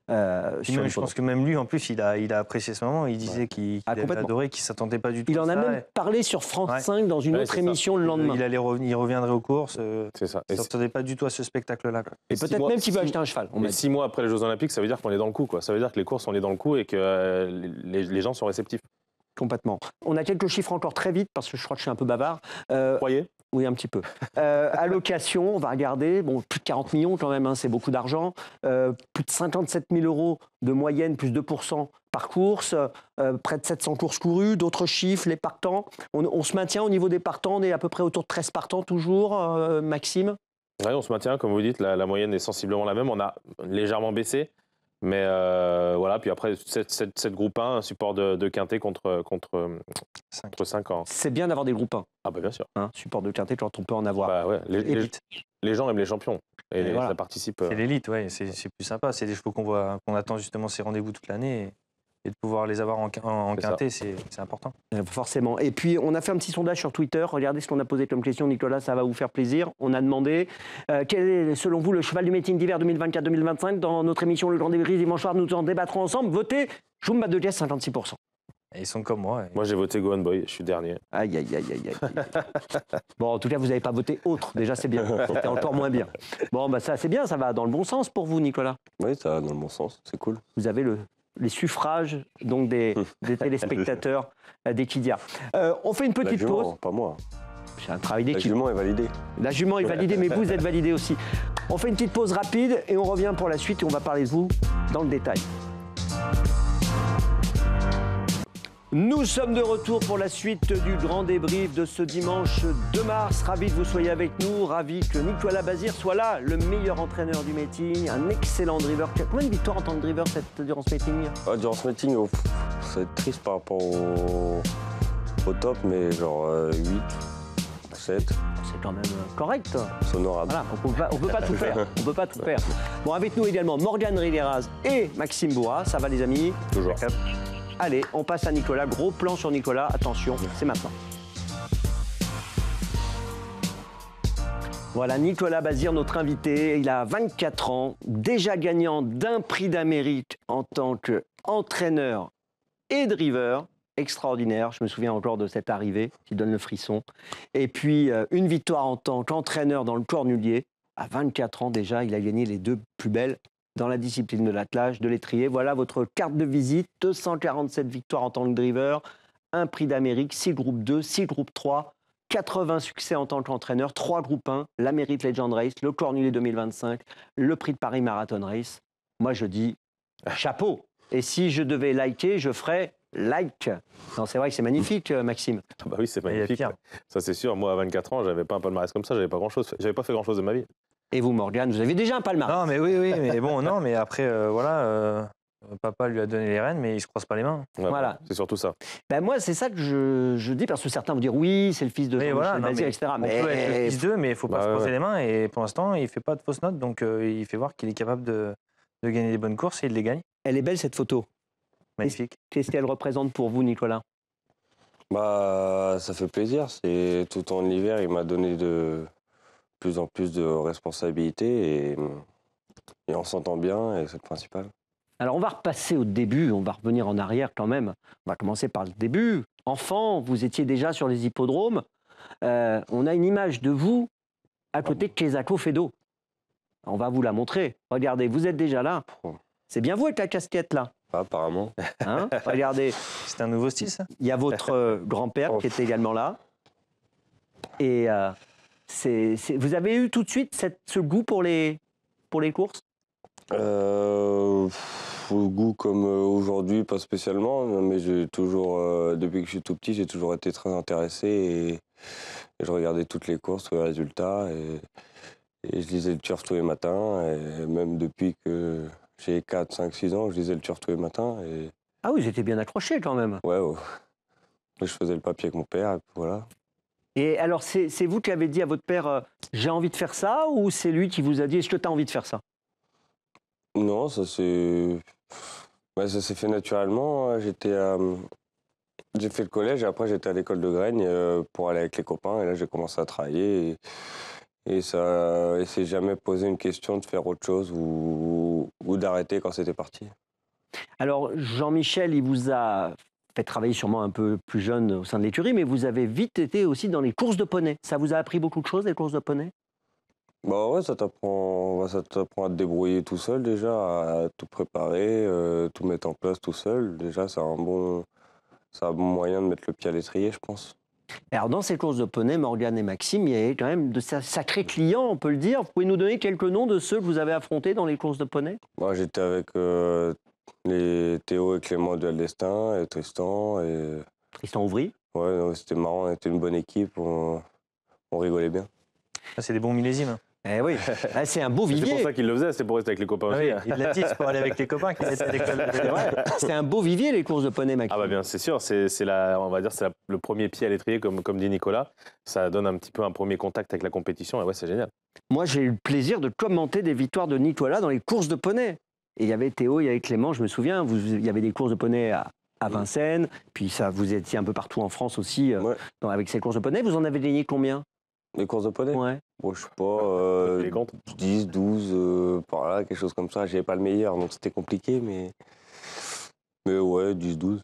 Je pense que même lui, en plus, il a apprécié ce moment. Il disait qu'il avait adoré, qu'il ne s'attendait pas du tout. Il en a même parlé sur France 5 dans une autre émission le lendemain. Il reviendrait aux courses. C'est ça. Il ne s'attendait pas du tout à ce spectacle-là. Et peut-être même qu'il veut acheter un cheval. Mais 6 mois après les Jeux Olympiques, ça veut dire qu'on est dans le coup. Ça veut dire que les courses, on est dans le coup et que les gens sont réceptifs. Complètement. On a quelques chiffres encore très vite parce que je crois que je suis un peu bavard. Croyez ? Oui, un petit peu. Allocation, on va regarder. Bon, plus de 40 millions quand même, c'est beaucoup d'argent. Plus de 57 000 euros de moyenne, plus 2% par course. Près de 700 courses courues. D'autres chiffres, les partants. On se maintient au niveau des partants. On est à peu près autour de 13 partants toujours, Maxime. Oui, on se maintient, comme vous dites. La moyenne est sensiblement la même. On a légèrement baissé. Mais voilà, puis après, 7 groupes 1, un support de quintet contre 5 ans. C'est bien d'avoir des groupes 1. Ah bah bien sûr. Support de quintet quand on peut en avoir. Bah ouais, les gens aiment les champions. Et voilà. Ça participe. C'est l'élite, ouais, c'est plus sympa. C'est des chevaux qu'on attend justement ces rendez-vous toute l'année. Et de pouvoir les avoir en quintet, c'est important. Forcément. Et puis, on a fait un petit sondage sur Twitter. Regardez ce qu'on a posé comme question, Nicolas, ça va vous faire plaisir. On a demandé quel est, selon vous, le cheval du meeting d'hiver 2024-2025. Dans notre émission Le Grand Débrief dimanche soir, nous en débattrons ensemble. Votez Jumba de Jess, 56%. Et ils sont comme moi. Moi, j'ai voté Go On Boy, je suis dernier. Aïe, aïe, aïe, aïe, aïe. Bon, en tout cas, vous n'avez pas voté autre. Déjà, c'est bien. C'était encore moins bien. Bon, bah ça, c'est bien. Ça va dans le bon sens pour vous, Nicolas. Oui, ça va dans le bon sens. C'est cool. Vous avez les suffrages donc des téléspectateurs d'Equidia. On fait une petite pause. Pas moi. C'est un travail d'équipe. La jument est validée. La jument est validée, mais vous êtes validé aussi. On fait une petite pause rapide et on revient pour la suite et on va parler de vous dans le détail. Nous sommes de retour pour la suite du grand débrief de ce dimanche 2 mars. Ravi que vous soyez avec nous, ravi que Nicolas Bazir soit là, le meilleur entraîneur du meeting, un excellent driver. Combien de victoires en tant que driver durant ce meeting ? Durant ce meeting, c'est triste par rapport au top, mais genre 8, 7. C'est quand même correct. C'est honorable. Voilà, on peut pas tout faire. On peut pas tout faire. Bon, avec nous également Morgane Riveraz et Maxime Bourras. Ça va les amis ? Toujours. Allez, on passe à Nicolas. Gros plan sur Nicolas. Attention, c'est maintenant. Voilà, Nicolas Bazir, notre invité. Il a 24 ans, déjà gagnant d'un prix d'Amérique en tant qu'entraîneur et driver. Extraordinaire, je me souviens encore de cette arrivée qui donne le frisson. Et puis, une victoire en tant qu'entraîneur dans le cornulier. À 24 ans déjà, il a gagné les 2 plus belles dans la discipline de l'attelage, de l'étrier. Voilà votre carte de visite, 247 victoires en tant que driver, un prix d'Amérique, 6 groupes 2, 6 groupes 3, 80 succès en tant qu'entraîneur, 3 groupes 1, l'Amérique Legend Race, le Cornulier 2025, le prix de Paris Marathon Race. Moi, je dis chapeau. Et si je devais liker, je ferais like. Non, c'est vrai que c'est magnifique, Maxime. Bah oui, c'est magnifique. Ça, c'est sûr. Moi, à 24 ans, j'avais pas un palmarès comme ça, j'avais pas fait grand-chose de ma vie. Et vous, Morgane, vous avez déjà un palmarès. Non, mais oui, mais bon, non, mais après, papa lui a donné les rênes, mais il se croise pas les mains. Ouais, voilà. C'est surtout ça. Ben moi, c'est ça que je dis, parce que certains vont dire oui, c'est le fils de Jean-Michel Bazir, etc. On peut être le fils d'eux, mais il faut pas se croiser les mains. Et pour l'instant, il fait pas de fausses notes, donc il fait voir qu'il est capable de gagner des bonnes courses et il les gagne. Elle est belle, cette photo. Magnifique. Qu'est-ce qu'elle représente pour vous, Nicolas ? Ça fait plaisir. C'est tout au long de l'hiver, il m'a donné de plus en plus de responsabilités et on s'entend bien et c'est le principal. Alors on va repasser au début, on va revenir en arrière quand même. On va commencer par le début. Enfant, vous étiez déjà sur les hippodromes. On a une image de vous à côté de Kesako Fedo. On va vous la montrer. Regardez, vous êtes déjà là. C'est bien vous avec la casquette là. Apparemment. Hein, regardez, C'est un nouveau style, ça? il y a votre grand-père qui était également là. Et vous avez eu tout de suite ce goût pour les courses? Le goût comme aujourd'hui, pas spécialement, mais j'ai toujours, depuis que je suis tout petit, j'ai toujours été très intéressé et je regardais toutes les courses, tous les résultats et je lisais le turf tous les matins et même depuis que j'ai 4, 5, 6 ans, je lisais le turf tous les matins et Ah oui, vous étiez bien accroché quand même. ouais. Je faisais le papier avec mon père et puis voilà. Et alors, c'est vous qui avez dit à votre père, j'ai envie de faire ça, ou c'est lui qui vous a dit, est-ce que tu as envie de faire ça? Non, ça s'est fait naturellement. J'ai fait le collège et après j'étais à l'école de Graigne pour aller avec les copains et là j'ai commencé à travailler et c'est jamais posé une question de faire autre chose ou d'arrêter quand c'était parti. Alors, Jean-Michel, il vous a fait travailler sûrement un peu plus jeune au sein de l'écurie, mais vous avez vite été aussi dans les courses de poney. Ça vous a appris beaucoup de choses, les courses de poney? Bah ouais, ça t'apprend à te débrouiller tout seul déjà, à tout préparer, tout mettre en place tout seul. Déjà, c'est un bon moyen de mettre le pied à l'étrier, je pense. Alors, dans ces courses de poney, Morgane et Maxime, il y avait quand même de sacrés clients, on peut le dire. Vous pouvez nous donner quelques noms de ceux que vous avez affrontés dans les courses de poney? Moi, j'étais avec les Théo et Clément Dual Destin et Tristan et Tristan Ouvry. ouais, non, c'était marrant, on était une bonne équipe, on rigolait bien. Ah, c'est des bons millésimes. Eh oui, ah, c'est un beau C'est vivier. pour ça qu'il le faisait, c'est pour rester avec les copains Ah aussi. oui, il l'a dit, c'est pour aller avec les copains qu'il était à l'école. C'est vrai, c'est un beau vivier, les courses de poney, Maxime. Ah bah bien, c'est sûr, on va dire, le premier pied à l'étrier, comme dit Nicolas. Ça donne un petit peu un premier contact avec la compétition, et ouais, c'est génial. Moi, j'ai eu le plaisir de commenter des victoires de Nicolas dans les courses de poney. Et il y avait Théo, il y avait Clément, je me souviens, il y avait des courses de poney à Vincennes, puis ça, vous étiez un peu partout en France aussi Ouais. avec ces courses de poney. Vous en avez gagné combien? Les courses de poney? Ouais. Bon, je sais pas, Les comptes. 10, 12, par là, quelque chose comme ça. J'avais pas le meilleur, donc c'était compliqué, mais ouais, 10, 12,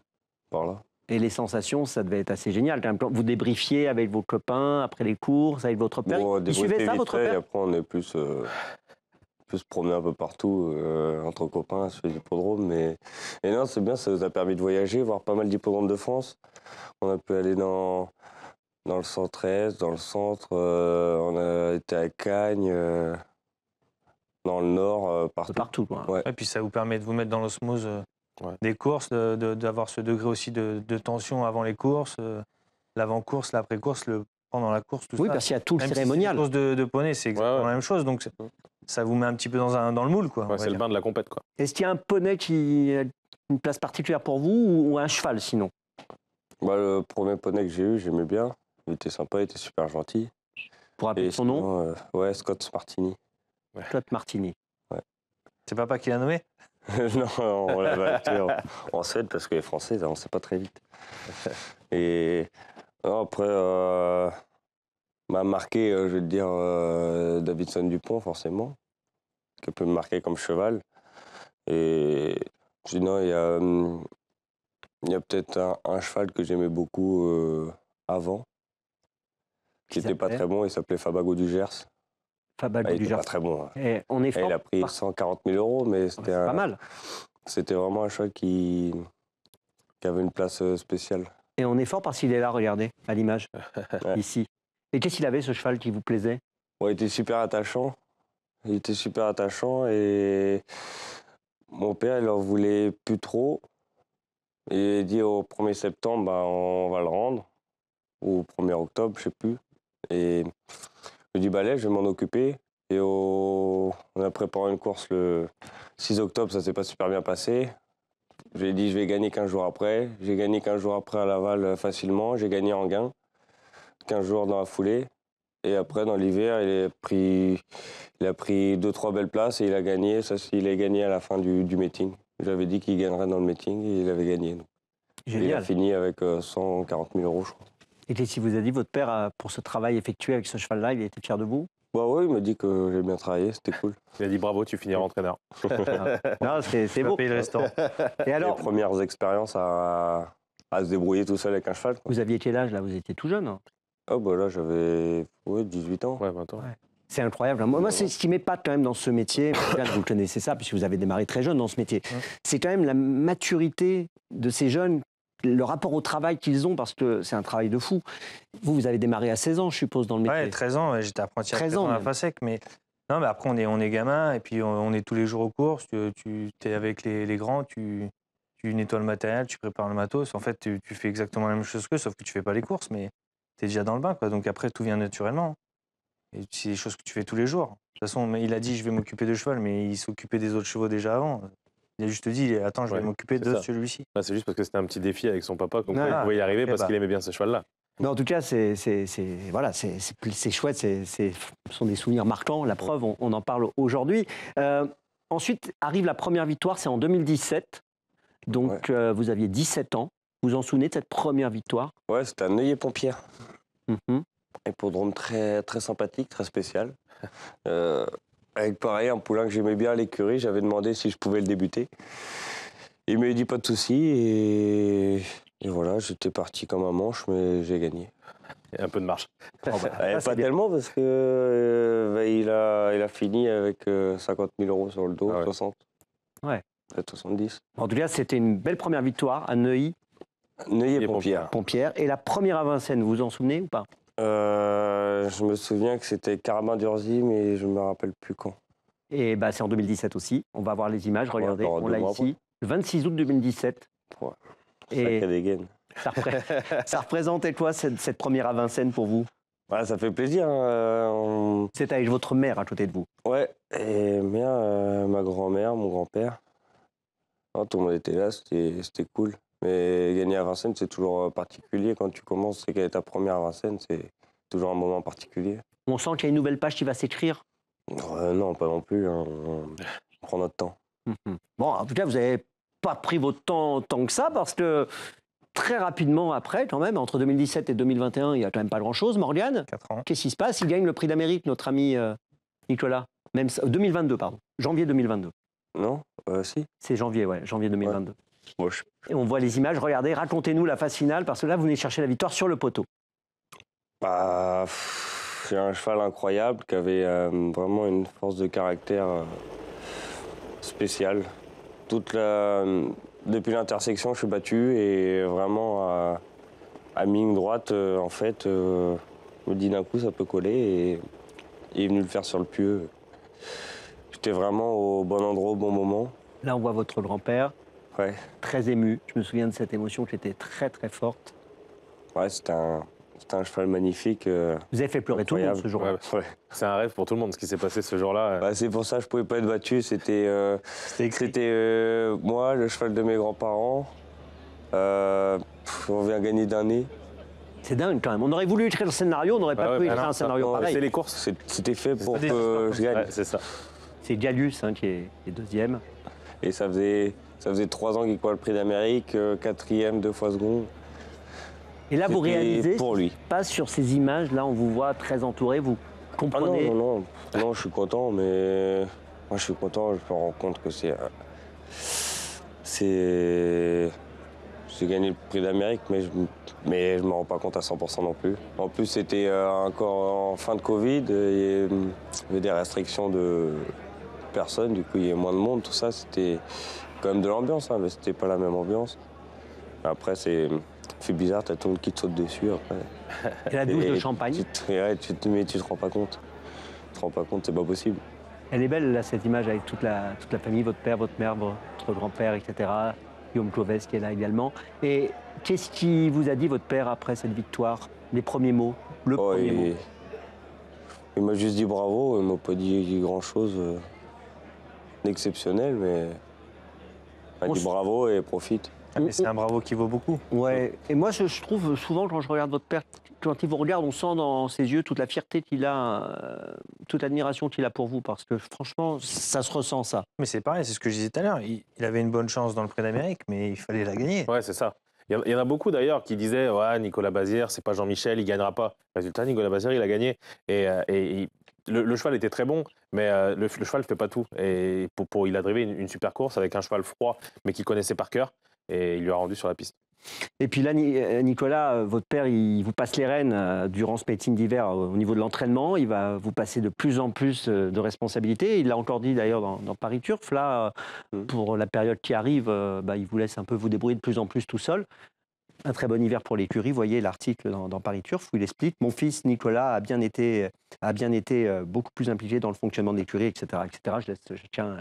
par là. Et les sensations, ça devait être assez génial. Quand même. Vous débriefiez avec vos copains après les courses, avec votre père. Bon, Il suivait ça, vite votre fait, et père? après, on est plus promené un peu partout, entre copains, sur les hippodromes. Et non, c'est bien, ça nous a permis de voyager, voir pas mal d'hippodromes de France. On a pu aller dans le centre-est, dans le centre, on a été à Cagnes, dans le nord, partout. Partout, quoi. Ouais. Et puis ça vous permet de vous mettre dans l'osmose des courses, d'avoir ce degré aussi de tension avant les courses, l'avant-course, l'après-course, pendant la course, tout Oui, ça. parce qu'il y a tout le Même si cérémonial. c'est une course de poney, c'est exactement la même chose, donc ça vous met un petit peu dans le moule, quoi. Ouais, on va c'est le dire. bain de la compète, quoi. Est-ce qu'il y a un poney qui a une place particulière pour vous ou un cheval sinon? Le premier poney que j'ai eu, j'aimais bien. Il était sympa, il était super gentil. Pour rappeler Et son nom, ouais, Scott Martini. Claude Martini. C'est papa qui l'a nommé? Non, on l'avait acheté en Suède parce que les Français, on ne sait pas très vite. Et non, après, m'a marqué, je vais te dire, Davidson Dupont, forcément, qui peut me marquer comme cheval. Et sinon, il y a peut-être un cheval que j'aimais beaucoup avant, qui n'était pas très bon, il s'appelait Fabago du Gers. Fabago Il du n'était pas Gers. très bon. Et on est Et fort. il a pris 140 000 €, mais C'est pas mal. c'était vraiment un cheval qui avait une place spéciale. Et on est fort parce qu'il est là, regardez, à l'image, Ouais. ici. Et qu'est-ce qu'il avait, ce cheval, qui vous plaisait? Ouais, il était super attachant. Il était super attachant et mon père, il en voulait plus trop. Il a dit au 1er septembre, on va le rendre. Ou au 1er octobre, je sais plus. Et je lui ai dit, allez, je vais m'en occuper. Et on a préparé une course le 6 octobre, ça s'est pas super bien passé. Je lui ai dit, je vais gagner 15 jours après. J'ai gagné 15 jours après à Laval facilement. J'ai gagné en gain. 15 jours dans la foulée. Et après, dans l'hiver, il a pris 2-3 belles places et il a gagné. Ça, il a gagné à la fin du meeting. J'avais dit qu'il gagnerait dans le meeting et il avait gagné. Donc. Il a Génial. fini avec 140 000 €, je crois. Et qu'est-ce qu'il vous a dit, votre père, pour ce travail effectué avec ce cheval-là, il était fier de vous? Bah oui, il m'a dit que j'ai bien travaillé, c'était cool. Il a dit bravo, tu finiras entraîneur. Non, c'est Tu vas beau. payer le restaurant. Et alors, Les premières expériences à se débrouiller tout seul avec un cheval. Quoi. vous aviez quel âge là? Vous étiez tout jeune, hein? Ah bah là, j'avais 18 ans. Ouais, 20 ans. C'est incroyable. Moi, c'est ce qui m'épate quand même dans ce métier. Là, vous connaissez ça, puisque vous avez démarré très jeune dans ce métier. C'est quand même la maturité de ces jeunes, le rapport au travail qu'ils ont, parce que c'est un travail de fou. Vous avez démarré à 16 ans, je suppose, dans le métier. Ouais, 13 ans, j'étais apprenti à 13 ans, à la même. FASEC, mais non, mais après on est gamin et puis on est tous les jours aux courses. Tu es avec les grands, tu nettoies le matériel, tu prépares le matos. En fait, tu fais exactement la même chose qu'eux, sauf que tu fais pas les courses, mais tu es déjà dans le bain, quoi. Donc après, tout vient naturellement. Et c'est des choses que tu fais tous les jours. De toute façon, il a dit je vais m'occuper de cheval, mais il s'occupait des autres chevaux déjà avant. Il a juste dit attends, je vais Ouais, m'occuper c'est de ça. celui-ci. Là, c'est juste parce que c'était un petit défi avec son papa, donc Ouais. il pouvait y arriver Et parce bah. qu'il aimait bien ce cheval-là. Mais en tout cas, c'est chouette, ce sont des souvenirs marquants. La preuve, on en parle aujourd'hui. Ensuite arrive la première victoire, c'est en 2017. Donc vous aviez 17 ans. Vous vous en souvenez de cette première victoire? Ouais, c'était à Neuilly-Pompière. Mhm. Hippodrome très, très sympathique, très spécial. Avec pareil, un poulain que j'aimais bien à l'écurie, j'avais demandé si je pouvais le débuter. Il m'a dit pas de souci et voilà, j'étais parti comme un manche, mais j'ai gagné. Il y a un peu de marche. Oh, bah, ça, c'est Pas bien. tellement parce que il a fini avec 50 000 euros sur le dos, Ah ouais. 60. Ouais. Peut-être 70. En tout cas, c'était une belle première victoire à Neuilly-Pompière. Neuilly-Pompière. Et la première à Vincennes, vous vous en souvenez ou pas? Je me souviens que c'était Carabin d'Urzy, mais je ne me rappelle plus quand. Et bah, c'est en 2017 aussi. On va voir les images, regardez, encore on 2 l'a mois ici. Le 26 août 2017. Ouais. Et Sacré dégaine. ça représentait quoi cette première à Vincennes pour vous? Ouais, ça fait plaisir. Hein. C'était avec votre mère à côté de vous. Ouais, et ma grand-mère, mon grand-père. Non, tout le monde était là, c'était cool. Mais gagner à Vincennes, c'est toujours particulier. Quand tu commences, c'est quelle est ta première à Vincennes, c'est toujours un moment particulier. On sent qu'il y a une nouvelle page qui va s'écrire. Non, pas non plus. Hein. On prend notre temps. Bon, en tout cas, vous n'avez pas pris votre temps tant que ça, parce que très rapidement après, quand même, entre 2017 et 2021, il n'y a quand même pas grand-chose. Morgane, 4 ans. qu'est-ce qui se passe? Il gagne le prix d'Amérique, notre ami Nicolas. Même 2022, pardon. Janvier 2022. Non Si. C'est janvier, ouais, janvier 2022. Moi, Et on voit les images. Regardez, racontez-nous la phase finale, parce que là, vous venez chercher la victoire sur le poteau. C'est un cheval incroyable qui avait vraiment une force de caractère spéciale. Depuis l'intersection, je suis battu et vraiment à mi-ligne droite, en fait, je me dis d'un coup ça peut coller et il est venu le faire sur le pieu. J'étais vraiment au bon endroit au bon moment. Là, on voit votre grand-père, Ouais, très ému. Je me souviens de cette émotion qui était très, très forte. ouais, c'était un cheval magnifique. Vous avez fait pleurer tout le monde Incroyable. ce jour-là. Ouais. Ouais. C'est un rêve pour tout le monde, ce qui s'est passé ce jour-là. Bah, c'est pour ça que je pouvais pas être battu. C'était écrit. moi, le cheval de mes grands-parents. On vient gagner d'un nez. C'est dingue quand même. On aurait voulu écrire le scénario, on n'aurait pas Ah ouais, pu bah écrire non, un scénario non, pareil. C'est les courses. C'était fait pour pas des que je gagne. Ouais, c'est ça. C'est Gallus qui est deuxième. Et ça faisait 3 ans qu'il courait le prix d'Amérique, 4e, 2 fois second. Et là, vous C'était réalisez pour ce qui lui. se passe sur ces images. Là, on vous voit très entouré. Vous Ah comprenez. non, je suis content, mais moi je suis content, je me rends compte que j'ai gagné le prix d'Amérique, mais je me rends pas compte à 100% non plus. En plus, c'était encore en fin de Covid, il y avait des restrictions de personnes, du coup il y avait moins de monde, tout ça, c'était quand même de l'ambiance, hein, mais c'était pas la même ambiance. Après, c'est bizarre, t'as tout le monde qui te saute dessus après. Et la douche de Et champagne. mais tu te rends pas compte. Tu te rends pas compte, c'est pas possible. Elle est belle, là, cette image avec toute la famille, votre père, votre mère, votre grand-père, etc. Guillaume Clovès qui est là également. Et qu'est-ce qui vous a dit, votre père, après cette victoire? Les premiers mots, le premier mot. Il m'a juste dit bravo, il m'a pas dit grand-chose d'exceptionnel, mais il m'a dit bravo et profite. Ah, mais c'est un bravo qui vaut beaucoup. Ouais. Et moi, je trouve souvent, quand je regarde votre père, quand il vous regarde, on sent dans ses yeux toute la fierté qu'il a, toute l'admiration qu'il a pour vous, parce que franchement, ça se ressent, ça. Mais c'est pareil, c'est ce que je disais tout à l'heure. Il avait une bonne chance dans le prix d'Amérique, mais il fallait la gagner. Ouais, c'est ça. Il y en a beaucoup d'ailleurs qui disaient ouais, Nicolas Bazir, c'est pas Jean-Michel, il gagnera pas. Résultat, Nicolas Bazir, il a gagné. Et le cheval était très bon, mais le cheval ne fait pas tout. Et il a drivé une super course avec un cheval froid, mais qu'il connaissait par cœur, et il lui a rendu sur la piste. Et puis là, Nicolas, votre père, il vous passe les rênes durant ce meeting d'hiver au niveau de l'entraînement. Il va vous passer de plus en plus de responsabilités. Il l'a encore dit d'ailleurs dans Paris Turf. Là, pour la période qui arrive, il vous laisse un peu vous débrouiller de plus en plus tout seul. Un très bon hiver pour l'écurie. Vous voyez l'article dans Paris Turf où il explique « Mon fils Nicolas a bien été beaucoup plus impliqué dans le fonctionnement de l'écurie, etc. etc. » Je laisse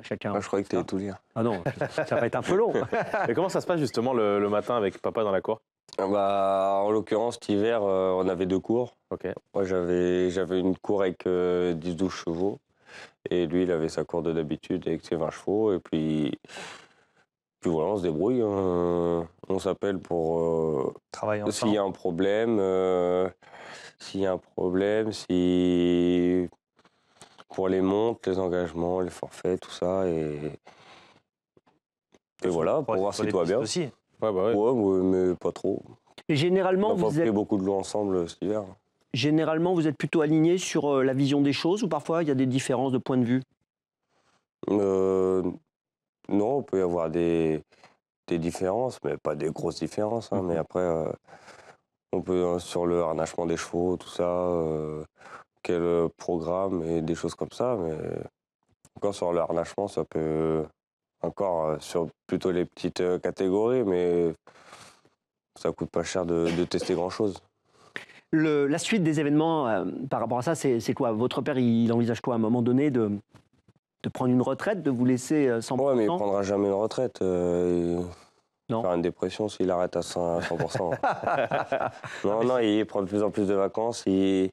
chacun... Je croyais que tu allais tout lire. Ah non, ça va être un peu long. Et comment ça se passe justement le matin avec papa dans la cour? En l'occurrence, cet hiver, on avait 2 cours. Okay. Moi, j'avais une cour avec 10-12 chevaux. Et lui, il avait sa cour de d'habitude avec ses 20 chevaux. Et puis voilà, on se débrouille. On s'appelle pour Travailler ensemble. s'il y a un problème. Pour les montes, les engagements, les forfaits, tout ça. Et voilà, pour voir si tout va bien. Aussi. Ouais, mais pas trop. Et généralement, on n'a pas pris beaucoup de l'eau ensemble cet hiver. Généralement, vous êtes plutôt aligné sur la vision des choses ou parfois il y a des différences de point de vue? Non, il peut y avoir des différences, mais pas des grosses différences. Hein. Mais après, on peut, sur le harnachement des chevaux, tout ça, quel programme et des choses comme ça. Mais encore sur le harnachement, ça peut... Encore sur plutôt les petites catégories, mais ça coûte pas cher de tester grand-chose. La suite des événements par rapport à ça, c'est quoi? Votre père, il envisage quoi à un moment donné de prendre une retraite, de vous laisser 100%? Ouais, mais il prendra jamais une retraite. Non. Faire une dépression s'il arrête à 100%. Non, il prend de plus en plus de vacances, mais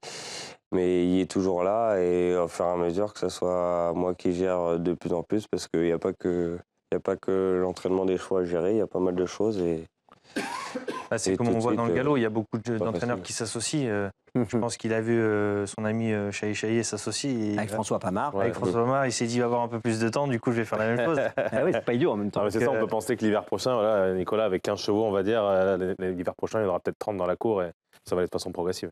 il est toujours là et au fur et à mesure que ce soit moi qui gère de plus en plus parce qu'il n'y a pas que l'entraînement des chevaux à gérer, il y a pas mal de choses. C'est comme on voit dans le galop, il y a beaucoup d'entraîneurs qui s'associent. Je pense qu'il a vu son ami Chahi s'associer. Avec François Pamard. Avec François Pamard, il s'est dit il va avoir un peu plus de temps, du coup je vais faire la même chose. Ah oui, c'est pas idiot en même temps. C'est ça, on peut penser que l'hiver prochain, voilà, Nicolas avec 15 chevaux, on va dire, l'hiver prochain il y en aura peut-être 30 dans la cour et ça va aller de façon progressive.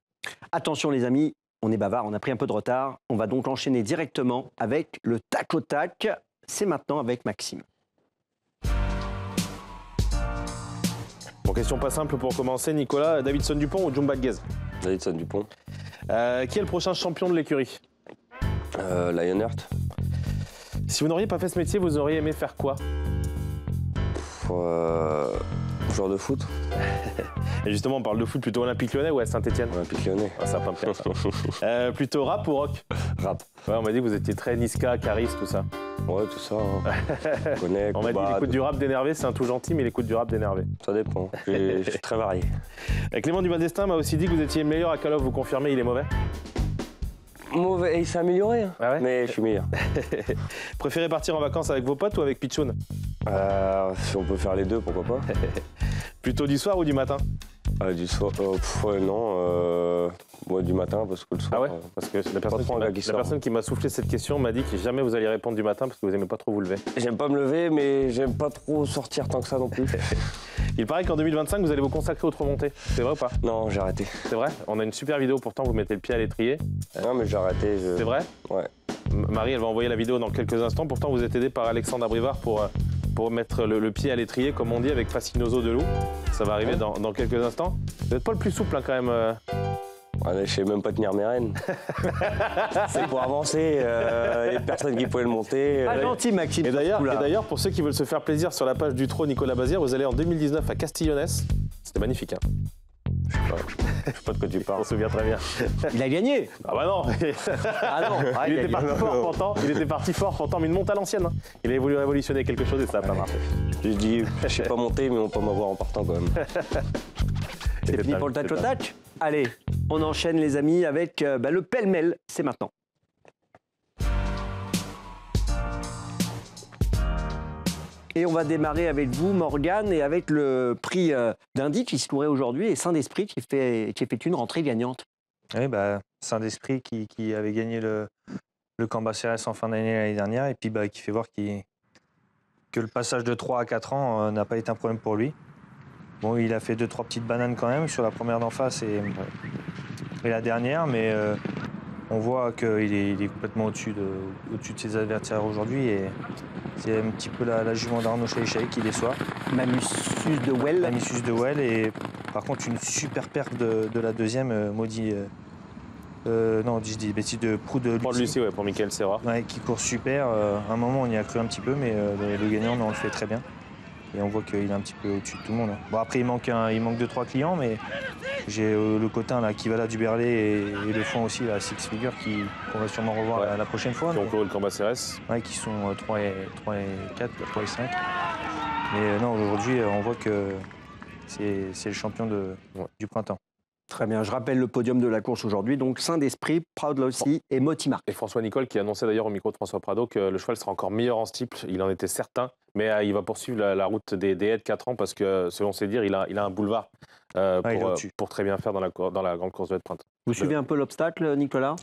Attention les amis, on est bavard, on a pris un peu de retard. On va donc enchaîner directement avec le tac au tac. C'est maintenant avec Maxime. Bon, question pas simple pour commencer, Nicolas. Davidson Dupont ou Jumbo Gatguez? Davidson Dupont. Qui est le prochain champion de l'écurie? Lionheart. Si vous n'auriez pas fait ce métier, vous auriez aimé faire quoi? Joueur de foot. Et justement, on parle de foot plutôt Olympique Lyonnais ou à Saint-Etienne? Olympique Lyonnais. Ah, ça va pas me faire ça. Plutôt rap ou rock? Rap. Ouais, on m'a dit que vous étiez très Niska, Caris, tout ça. Ouais, tout ça. Hein. On m'a dit l'écoute du rap d'énervé, c'est un tout gentil, mais l'écoute du rap d'énervé. Ça dépend. Je suis très varié. Clément Dumas-Destin m'a aussi dit que vous étiez meilleur à Call of. Vous confirmez, il est mauvais? Mauvais, et il s'est amélioré. Hein. Ah ouais, mais je suis meilleur. Préférez partir en vacances avec vos potes ou avec Pichoun? Si on peut faire les deux, pourquoi pas. Plutôt du soir ou du matin? Du soir, non. Moi, du matin, parce que le soir... Ah ouais, parce que la personne qui m'a soufflé cette question m'a dit que jamais vous alliez répondre du matin parce que vous n'aimez pas trop vous lever. J'aime pas me lever, mais j'aime pas trop sortir tant que ça non plus. Il paraît qu'en 2025, vous allez vous consacrer aux 3 montées. C'est vrai ou pas? Non, j'ai arrêté. C'est vrai? On a une super vidéo, pourtant vous mettez le pied à l'étrier. Non, mais j'ai arrêté. C'est vrai? Ouais. Marie, elle va envoyer la vidéo dans quelques instants. Pourtant, vous êtes aidé par Alexandre Abrivard pour mettre le pied à l'étrier, comme on dit, avec Fascinoso de loup. Ça va arriver dans quelques instants. Vous n'êtes pas le plus souple, hein, quand même. Ouais, je sais même pas tenir mes rênes. C'est pour avancer. Il y a personne qui pouvait le monter. Pas gentil, Maxime. Et d'ailleurs, pour ceux qui veulent se faire plaisir sur la page du trot Nicolas Bazir, vous allez en 2019 à Castillonnès. C'était magnifique. Hein. Je sais pas de quoi tu parles. On se souvient très bien. Il a gagné. Ah bah non. Ah non. Il était parti fort pourtant. Il était parti fort pourtant, mais une monte à l'ancienne. Hein. Il avait voulu révolutionner quelque chose et ça n'a pas marché. J'ai dit, je sais pas monter, mais on peut m'avoir en partant quand même. C'est fini pour le tac au tac. Allez, on enchaîne les amis avec le pêle-mêle. C'est maintenant. Et on va démarrer avec vous, Morgane, et avec le prix d'Indy qui se courait aujourd'hui et Saint-Esprit qui fait une rentrée gagnante. Oui, Saint-Esprit qui avait gagné le Cambacérès en fin d'année l'année dernière et puis qui fait voir que le passage de 3 à 4 ans n'a pas été un problème pour lui. Bon, il a fait 2-3 petites bananes quand même sur la première d'en face et la dernière, mais on voit qu'il est complètement au-dessus de ses adversaires aujourd'hui. Et c'est un petit peu la jument d'Arnaud Chaïchaï qui déçoit. Mamicius de Well. Mamicius de Well. Et par contre, une super perte de la deuxième, Maudit. Non, je dis des bêtises, de Proud de Pour Lucie, ouais, pour Michael Serra. Ouais, qui court super. À un moment, on y a cru un petit peu, mais le gagnant, on le fait très bien. Et on voit qu'il est un petit peu au-dessus de tout le monde. Bon, après, il manque 2-3 clients, mais j'ai le Cotin là, qui va là du Berlay et le fond aussi, la Six Figure, qu'on va sûrement revoir la prochaine fois. Qui ont couru le Cambacérès. Ouais, qui sont 3 et 4, 3 et 5. Mais non, aujourd'hui, on voit que c'est le champion du printemps. Très bien, je rappelle le podium de la course aujourd'hui, donc Saint-D'Esprit, Proud Lossy et Motimark. Et François Nicole qui annonçait d'ailleurs au micro de François Prado que le cheval sera encore meilleur en steeple, il en était certain, mais il va poursuivre la route des haies de 4 ans parce que selon ses dires, il a un boulevard pour très bien faire dans la grande course de haies de printemps. Vous suivez un peu l'obstacle, Nicolas?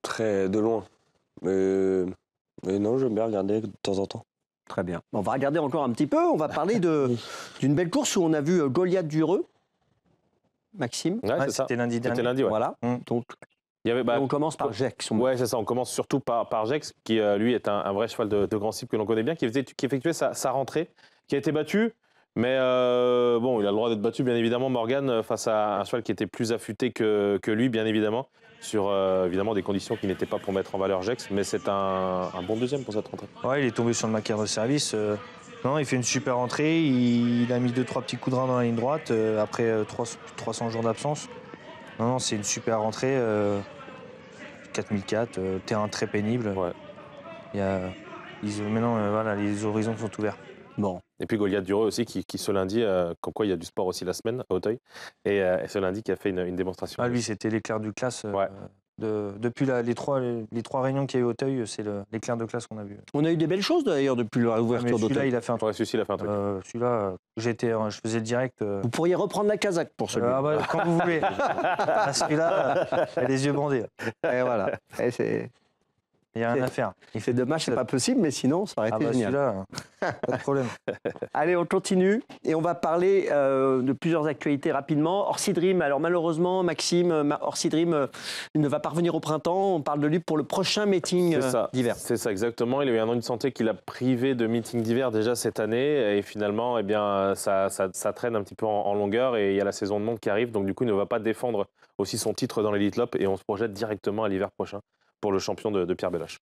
Très de loin. Mais non, j'aime bien regarder de temps en temps. Très bien. On va regarder encore un petit peu, on va parler d'une belle course où on a vu Goliath Dureux. Maxime, ouais, c'était lundi dernier. C'était lundi, ouais. Voilà. Donc, on commence par Gex. Ouais, c'est ça. On commence surtout par Gex, qui lui est un vrai cheval de grand cible que l'on connaît bien, qui effectuait sa rentrée, qui a été battu. Mais bon, il a le droit d'être battu, bien évidemment, Morgan, face à un cheval qui était plus affûté que lui, bien évidemment, sur évidemment des conditions qui n'étaient pas pour mettre en valeur Gex. Mais c'est un bon deuxième pour cette rentrée. Ouais, il est tombé sur le macaire de service. Non, il fait une super entrée, il a mis 2-3 petits coups de rein dans la ligne droite après 300 jours d'absence. Non, c'est une super rentrée. 4004, terrain très pénible. Ouais. Maintenant, voilà, les horizons sont ouverts. Bon. Et puis Goliath Dureux aussi, qui ce lundi, comme quoi il y a du sport aussi la semaine à Auteuil, et ce lundi qui a fait une démonstration. Ah, lui, c'était l'éclair du classe. Ouais. Depuis les trois réunions qu'il y a eu au Auteuil, c'est l'éclair de classe qu'on a vu. On a eu des belles choses d'ailleurs depuis l'ouverture d'Auteuil. Celui-là, il a fait un truc. Ouais, celui-ci, il a fait un truc. Celui-là, je faisais le direct. Vous pourriez reprendre la casaque pour celui-là. Quand vous voulez. Celui-là, il a les yeux bandés. Et voilà. Il n'y a rien à faire. C'est dommage, c'est pas possible, mais sinon, ça aurait été génial. Celui-là, pas de problème. Allez, on continue et on va parler de plusieurs actualités rapidement. Orsi Dream, alors malheureusement, Maxime, Orsi Dream ne va pas revenir au printemps. On parle de lui pour le prochain meeting d'hiver. C'est ça, exactement. Il a eu un an de santé qui l'a privé de meeting d'hiver déjà cette année. Et finalement, eh bien, ça traîne un petit peu en longueur et il y a la saison de monte qui arrive. Donc du coup, il ne va pas défendre aussi son titre dans l'Elite Lopp et on se projette directement à l'hiver prochain pour le champion de Pierre Belloche.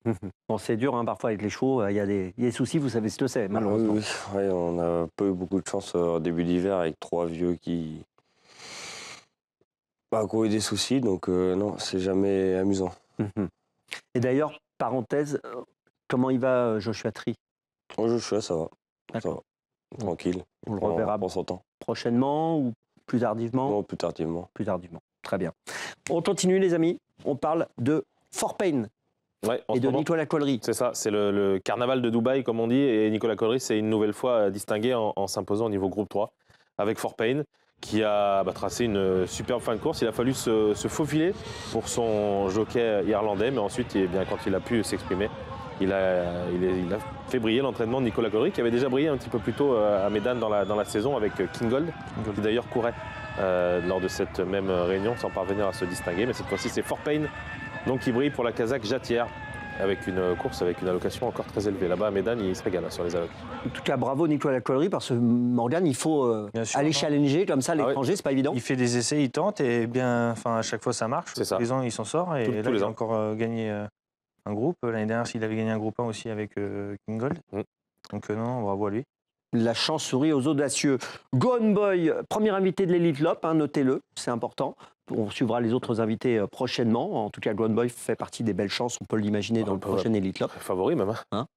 Bon, c'est dur parfois avec les chevaux, il y a des soucis, vous savez ce que c'est, malheureusement. Oui, on n'a pas eu beaucoup de chance au début d'hiver avec 3 vieux qui ont eu des soucis, donc non, c'est jamais amusant. Et d'ailleurs, parenthèse, comment il va Joshua Tree? Joshua, ça va. Ça va. Tranquille. On le reverra pour son temps. Prochainement ou plus tardivement? Non, plus tardivement. Plus tardivement, très bien. On continue les amis, on parle de Fort Payne et de Nicolas Collery. C'est ça, c'est le carnaval de Dubaï comme on dit, et Nicolas Collery s'est une nouvelle fois distingué en s'imposant au niveau groupe 3 avec Fort Payne qui a tracé une superbe fin de course. Il a fallu se faufiler pour son jockey irlandais, mais ensuite, quand il a pu s'exprimer, il a fait briller l'entraînement de Nicolas Collery qui avait déjà brillé un petit peu plus tôt à Médane dans la saison avec King Gold, qui d'ailleurs courait lors de cette même réunion sans parvenir à se distinguer. Mais cette fois-ci, c'est Fort Payne donc qui brille pour la Kazakh Jatière avec une course avec une allocation encore très élevée. Là-bas à Médane, il se régale sur les allocs. En tout cas, bravo Nicolas Collery parce que Morgan, il faut aller challenger comme ça l'étranger, c'est pas évident. Il fait des essais, il tente et à chaque fois ça marche. C'est ça. Tous les ans, il s'en sort et là, il a encore gagné un groupe. L'année dernière, il avait gagné un groupe 1 aussi avec King Gold. Donc non, bravo à lui. La chance sourit aux audacieux. Gone Boy, premier invité de l'Elite Lopp, notez-le, c'est important. On suivra les autres invités prochainement. En tout cas, Gone Boy fait partie des belles chances, on peut l'imaginer dans le prochain Elite Lopp. Favori même.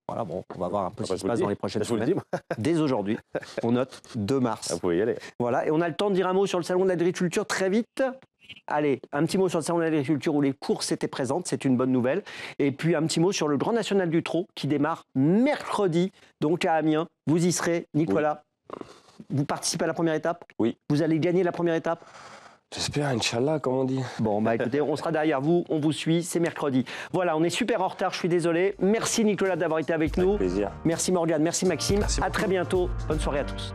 Voilà, bon, on va voir un peu ce qui se passe dans les prochaines semaines. Dès aujourd'hui, on note 2 mars. Vous pouvez y aller. Voilà, et on a le temps de dire un mot sur le Salon de l'Agriculture très vite. Allez, un petit mot sur le Salon de l'Agriculture où les courses étaient présentes, c'est une bonne nouvelle. Et puis un petit mot sur le Grand National du Trot qui démarre mercredi, donc à Amiens. Vous y serez, Nicolas. Vous participez à la première étape? Oui. Vous allez gagner la première étape? J'espère, Inch'Allah, comme on dit. Bon, écoutez, on sera derrière vous, on vous suit, c'est mercredi. Voilà, on est super en retard, je suis désolé. Merci Nicolas d'avoir été avec nous. Avec plaisir. Merci Morgane, merci Maxime. Merci à très bientôt. Bonne soirée à tous.